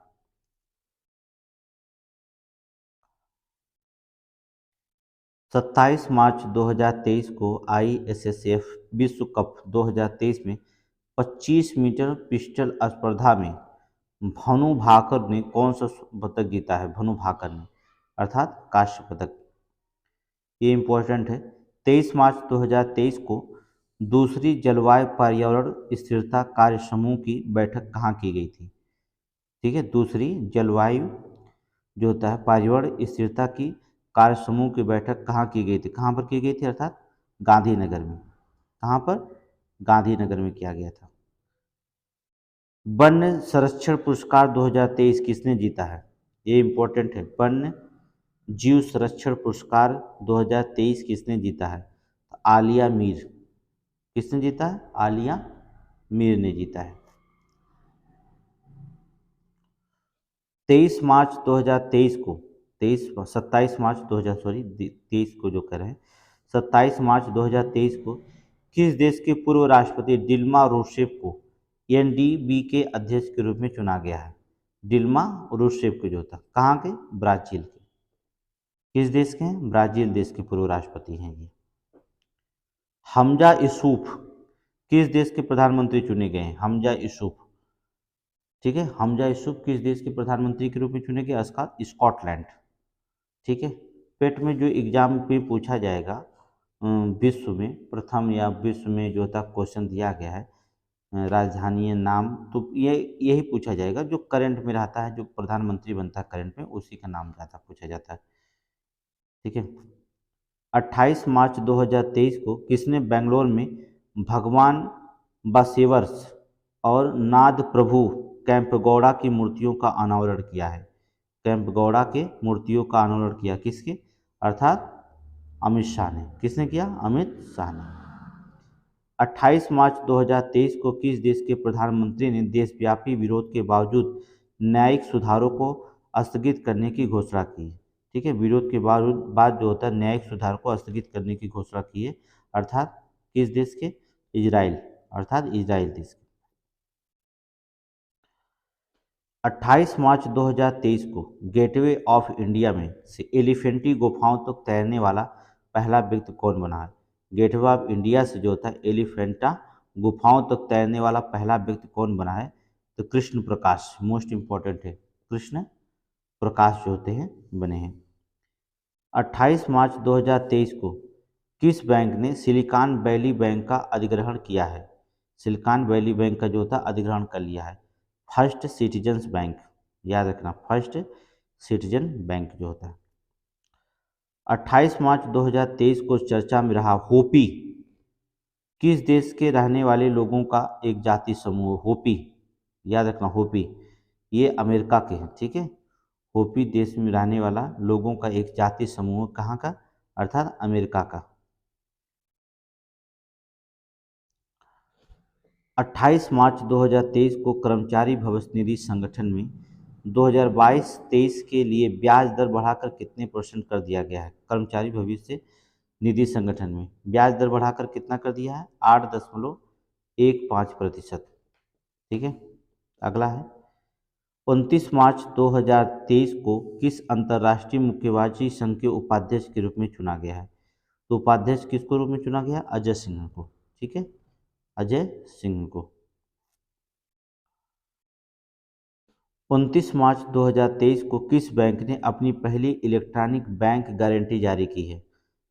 27 मार्च 2023 को ISSF विश्व कप 2023 में 25 मीटर पिस्टल स्पर्धा में भनु भाकर ने कौन सा पदक जीता है? भनु भाकर ने, अर्थात कांस्य पदक। ये इंपॉर्टेंट है। 23 मार्च 2023 को दूसरी जलवायु पर्यावरण स्थिरता कार्य समूह की बैठक कहाँ की गई थी? ठीक है, दूसरी जलवायु जो होता है पर्यावरण स्थिरता की कार्य समूह की बैठक कहाँ की गई थी? कहाँ पर की गई थी? अर्थात गांधीनगर में। कहाँ पर? गांधीनगर में किया गया था। वन्य संरक्षण पुरस्कार 2023 किसने जीता है? ये इंपॉर्टेंट है। वन्य जीव संरक्षण पुरस्कार 2023 किसने जीता है? आलिया मीर। किसने जीता है? आलिया मीर ने जीता है। 27 मार्च 2000 सॉरी 23 को जो कर रहे हैं, 27 मार्च 2023 को किस देश के पूर्व राष्ट्रपति दिल्मा रूसेफ को एनडीबी के अध्यक्ष के रूप में चुना गया है? दिल्मा रूसेफ को जो था कहाँ के? ब्राजील के। किस देश के हैं? ब्राजील देश के पूर्व राष्ट्रपति हैं ये। हमजा यूसुफ किस देश के प्रधानमंत्री चुने गए हैं? हमजा यूसुफ। ठीक है, हमजा यूसुफ किस देश के प्रधानमंत्री के रूप में चुने गए? स्कॉटलैंड। ठीक है, पेट में जो एग्जाम पे पूछा जाएगा विश्व में प्रथम या विश्व में जो था क्वेश्चन दिया गया है राजधानी नाम, तो ये यही पूछा जाएगा जो करंट में रहता है, जो प्रधानमंत्री बनता है करंट में उसी का नाम ज़्यादा पूछा जाता है। ठीक है, 28 मार्च 2023 को किसने बेंगलोर में भगवान बसवेश्वर और नाद प्रभु कैंपगौड़ा की मूर्तियों का अनावरण किया है? कैंपगौड़ा के मूर्तियों का अनावरण किया किसके? अर्थात अमित शाह ने। किसने किया? अमित शाह ने। 28 मार्च 2023 को किस देश के प्रधानमंत्री ने देशव्यापी विरोध के बावजूद न्यायिक सुधारों को स्थगित करने की घोषणा की? ठीक है, विरोध के बाद जो होता है न्यायिक सुधार को स्थगित करने की घोषणा की है, अर्थात किस देश के? इजराइल, अर्थात इजराइल देश के। 28 मार्च 2023 को गेटवे ऑफ इंडिया में से एलिफेंटी गुफाओं तक तैरने वाला पहला व्यक्ति कौन बना है? गेटवे ऑफ इंडिया से जो होता है एलिफेंटा गुफाओं तक तैरने वाला पहला व्यक्ति कौन बना है? तो कृष्ण प्रकाश, मोस्ट इंपॉर्टेंट है, कृष्ण प्रकाश जो होते हैं बने हैं। 28 मार्च 2023 को किस बैंक ने सिलिकॉन वैली बैंक का अधिग्रहण किया है? सिलिकॉन वैली बैंक का जो होता है अधिग्रहण कर लिया है? First citizens bank. याद रखना, फर्स्ट सिटीजन बैंक जो होता है। 28 मार्च 2023 को चर्चा में रहा होपी किस देश के रहने वाले लोगों का एक जाति समूह? होपी, याद रखना, होपी ये अमेरिका के हैं। ठीक है, होपी देश में रहने वाला लोगों का एक जाति समूह कहाँ का? अर्थात अमेरिका का। 28 मार्च 2023 को कर्मचारी भविष्य निधि संगठन में 2022-23 के लिए ब्याज दर बढ़ाकर कितने % कर दिया गया है? कर्मचारी भविष्य निधि संगठन में ब्याज दर बढ़ाकर कितना कर दिया है? 8.15%। ठीक है, अगला है 29 मार्च 2023 को किस अंतर्राष्ट्रीय मुक्केबाजी संघ के उपाध्यक्ष के रूप में चुना गया है? तो उपाध्यक्ष किसको रूप में चुना गया? अजय सिंह को। ठीक है, अजय सिंह को। 29 मार्च 2023 को किस बैंक ने अपनी पहली इलेक्ट्रॉनिक बैंक गारंटी जारी की है?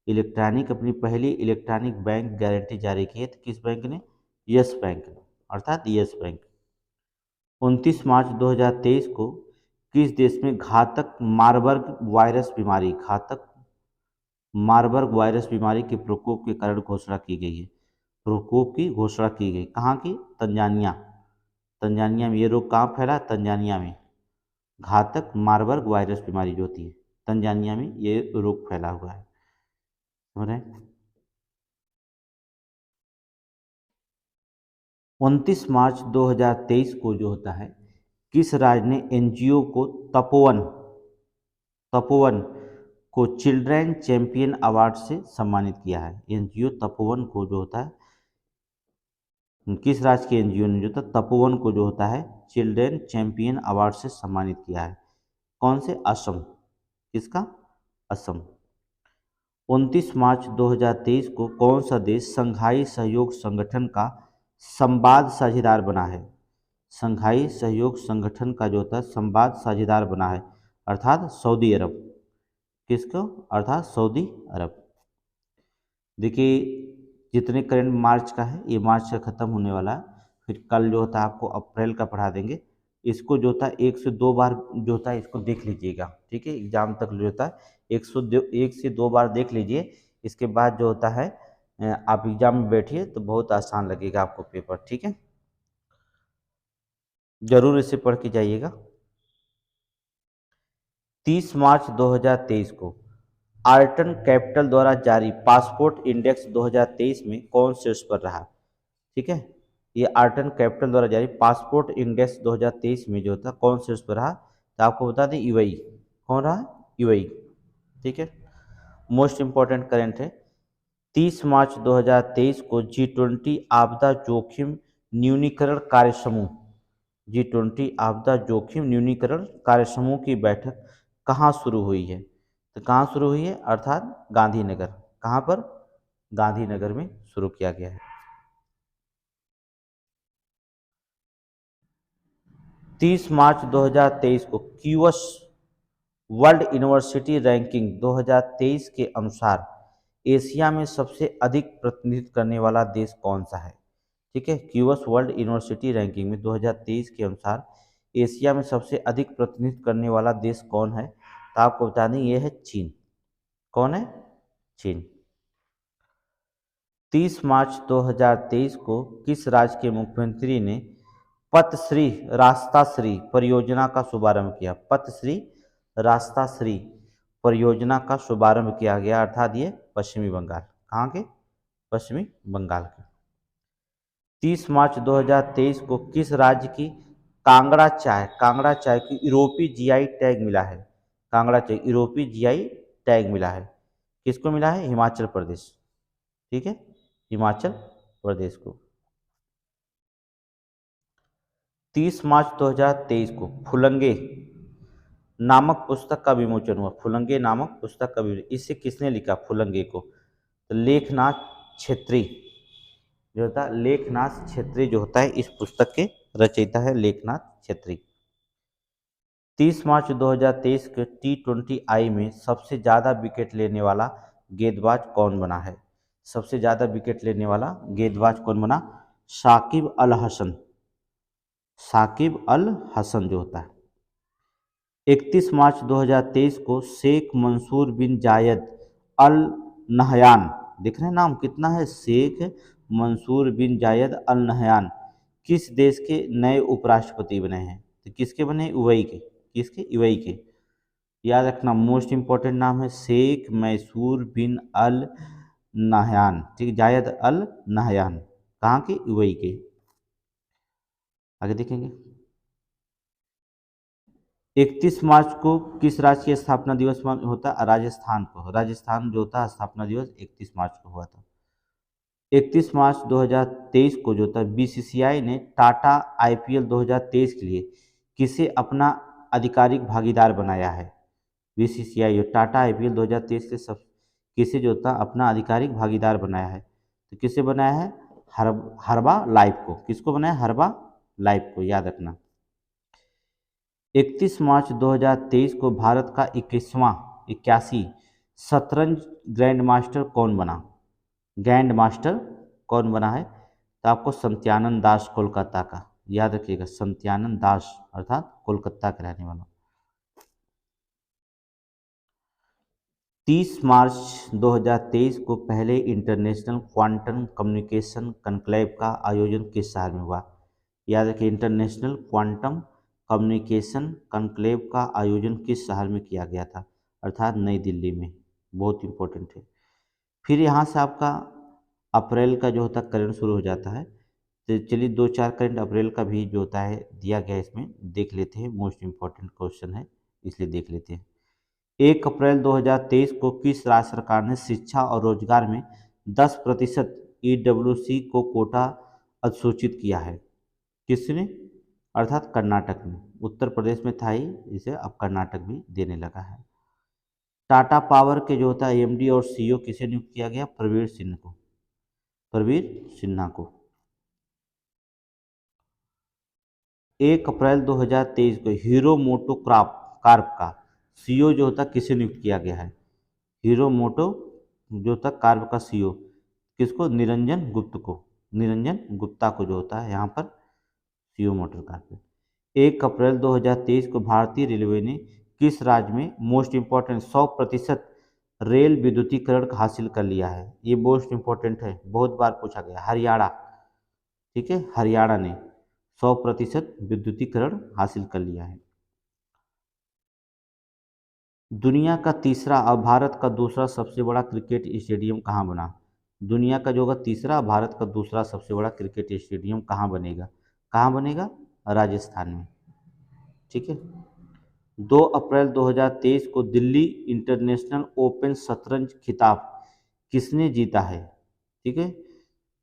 अपनी पहली इलेक्ट्रॉनिक बैंक गारंटी जारी की है तो किस बैंक ने? यस बैंक ने, अर्थात यस बैंक। 29 मार्च 2023 को किस देश में मारबर्ग वायरस बीमारी के प्रकोप के कारण घोषणा की गई है? प्रकोप की घोषणा की गई कहाँ की? तंजानिया। तंजानिया में ये रोग कहाँ फैला? तंजानिया में। घातक मारबर्ग वायरस बीमारी जो होती है तंजानिया में ये रोग फैला हुआ है। समझ रहे हैं? 29 मार्च 2023 को जो होता है किस राज्य ने एनजीओ को तपोवन को चिल्ड्रेन चैंपियन अवार्ड से सम्मानित किया है? एनजीओ तपोवन को जो होता है किस राज्य के एनजीओ ने जो था तपोवन को जो होता है चिल्ड्रेन चैंपियन अवार्ड से सम्मानित किया है? कौन से? असम। किसका? असम। 29 मार्च 2023 को कौन सा देश संघाई सहयोग संगठन का संवाद साझेदार बना है? संघाई सहयोग संगठन का जो होता है संवाद साझेदार बना है, अर्थात सऊदी अरब। किसको? अर्थात सऊदी अरब। देखिए जितने करंट मार्च का है ये मार्च का ख़त्म होने वाला है, फिर कल जो होता है आपको अप्रैल का पढ़ा देंगे। इसको जो होता है 1 से 2 बार जो होता है इसको देख लीजिएगा। ठीक है, एग्जाम तक जो होता है 1 से 2 बार देख लीजिए। इसके बाद जो होता है आप एग्जाम में बैठिए तो बहुत आसान लगेगा आपको पेपर। ठीक है, जरूर इसे पढ़ के जाइएगा। 30 मार्च 2023 को आर्टन कैपिटल द्वारा जारी पासपोर्ट इंडेक्स 2023 में कौन शीर्ष पर रहा? ठीक है, ये आर्टन कैपिटल द्वारा जारी पासपोर्ट इंडेक्स 2023 में जो था कौन शीर्ष पर रहा? तो आपको बता दें यूएई। कौन रहा? यूएई। ठीक है, मोस्ट इंपॉर्टेंट करेंट है। 30 मार्च 2023 को G20 आपदा जोखिम न्यूनीकरण कार्य समूह G20 आपदा जोखिम न्यूनीकरण कार्य समूह की बैठक कहाँ शुरू हुई है? तो कहाँ शुरू हुई है? अर्थात गांधीनगर। कहाँ पर? गांधीनगर में शुरू किया गया है। 30 मार्च 2023 को क्यूएस वर्ल्ड यूनिवर्सिटी रैंकिंग 2023 के अनुसार एशिया में सबसे अधिक प्रतिनिधित्व करने वाला देश कौन सा है? ठीक है, क्यूएस वर्ल्ड यूनिवर्सिटी रैंकिंग में 2023 के अनुसार एशिया में सबसे अधिक प्रतिनिधित्व करने वाला देश कौन है? तो आपको बता दें ये है चीन। कौन है? चीन। 30 मार्च 2023 को किस राज्य के मुख्यमंत्री ने पथश्री रास्ताश्री परियोजना का शुभारंभ किया? पथश्री रास्ताश्री परियोजना का शुभारंभ किया गया, अर्थात ये पश्चिमी बंगाल। कहाँ के? पश्चिमी बंगाल के। 30 मार्च 2023 को किस राज्य की कांगड़ा चाय की यूरोपीय जीआई टैग मिला है? कांगड़ा चाय यूरोपीय जीआई टैग मिला है। किसको मिला है? हिमाचल प्रदेश। ठीक है, हिमाचल प्रदेश को। 30 मार्च 2023 को फुलंगे नामक पुस्तक का विमोचन हुआ। फुलंगे नामक पुस्तक का विमोचन, इसे किसने लिखा? फुलंगे को तो लेखनाथ छेत्री जो होता है, लेखनाथ छेत्री जो होता है इस पुस्तक के रचयिता है लेखनाथ छेत्री। 30 मार्च 2023 के T20I में सबसे ज़्यादा विकेट लेने वाला गेंदबाज कौन बना है? सबसे ज़्यादा विकेट लेने वाला गेंदबाज कौन बना? साकिब अल हसन। साकिब अल हसन जो होता है। 31 मार्च 2023 को शेख मंसूर बिन जायद अल नहयान, देख रहे हैं नाम कितना है? शेख मंसूर बिन जायद अल नहयान किस देश के नए उपराष्ट्रपति बने हैं? तो किसके बने? यूएई के। किसके? यूएई के। याद रखना मोस्ट इंपॉर्टेंट नाम है शेख मैसूर बिन अल नहयान। ठीक, जायद अल नहयान कहाँ के? यूएई के। आगे देखेंगे। 31 मार्च को किस राज्य की स्थापना दिवस होता है? राजस्थान को। राजस्थान जो होता है स्थापना दिवस 31 मार्च को हुआ था। 31 मार्च 2023 को जो था बीसीसीआई ने टाटा आईपीएल 2023 के लिए किसे अपना आधिकारिक भागीदार बनाया है? बीसीसीआई और टाटा आईपीएल 2023 के सब किसे जो था अपना आधिकारिक भागीदार बनाया है? तो किसे बनाया है? हरबा लाइफ को। किसको बनाया? हरबा लाइफ को, याद रखना। 31 मार्च 2023 को भारत का 81 शतरंज ग्रैंड मास्टर कौन बना? ग्रैंड मास्टर कौन बना है? तो आपको सत्यानंद दास कोलकाता का, याद रखिएगा, सत्यानंद दास अर्थात कोलकाता के रहने वाला। 30 मार्च 2023 को पहले इंटरनेशनल क्वांटम कम्युनिकेशन कॉन्क्लेव का आयोजन किस शहर में हुआ? याद रखिए, इंटरनेशनल क्वांटम कम्युनिकेशन कॉन्क्लेव का आयोजन किस शहर में किया गया था? अर्थात नई दिल्ली में। बहुत इंपॉर्टेंट है। फिर यहाँ से आपका अप्रैल का जो होता है करंट शुरू हो जाता है। तो चलिए 2-4 करंट अप्रैल का भी जो होता है दिया गया है, इसमें देख लेते हैं। मोस्ट इम्पॉर्टेंट क्वेश्चन है, इसलिए देख लेते हैं। 1 अप्रैल 2023 को किस राज्य सरकार ने शिक्षा और रोजगार में 10% ईडब्ल्यूसी को कोटा अधिसूचित किया है? किसने? अर्थात कर्नाटक ने। उत्तर प्रदेश में था ही, इसे अब कर्नाटक भी देने लगा है। टाटा पावर के जो होता है एमडी और सीईओ किसे नियुक्त किया गया? प्रवीर सिंह को, प्रवीर सिन्हा को। 1 अप्रैल 2023 को हीरो मोटो कार्प का सीईओ जो होता किसे नियुक्त किया गया है? हीरो मोटो जो होता कार्प का सीईओ किसको? निरंजन गुप्त को, निरंजन गुप्ता को जो होता है यहाँ पर सीईओ मोटर कार्प। 1 अप्रैल 2023 को भारतीय रेलवे ने किस राज्य में मोस्ट इम्पॉर्टेंट 100% रेल विद्युतीकरण हासिल कर लिया है? ये मोस्ट इम्पॉर्टेंट है, बहुत बार पूछा गया। हरियाणा, ठीक है, हरियाणा ने 100% विद्युतीकरण हासिल कर लिया है। दुनिया का तीसरा और भारत का दूसरा सबसे बड़ा क्रिकेट स्टेडियम कहाँ बना? दुनिया का जो होगा तीसरा, भारत का दूसरा सबसे बड़ा क्रिकेट स्टेडियम कहाँ बनेगा? कहाँ बनेगा? राजस्थान में, ठीक है। 2 अप्रैल 2023 को दिल्ली इंटरनेशनल ओपन शतरंज खिताब किसने जीता है? ठीक है,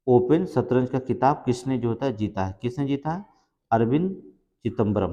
ओपन शतरंज का खिताब किसने जो होता है जीता है? किसने जीता है? अरविंद चिदम्बरम,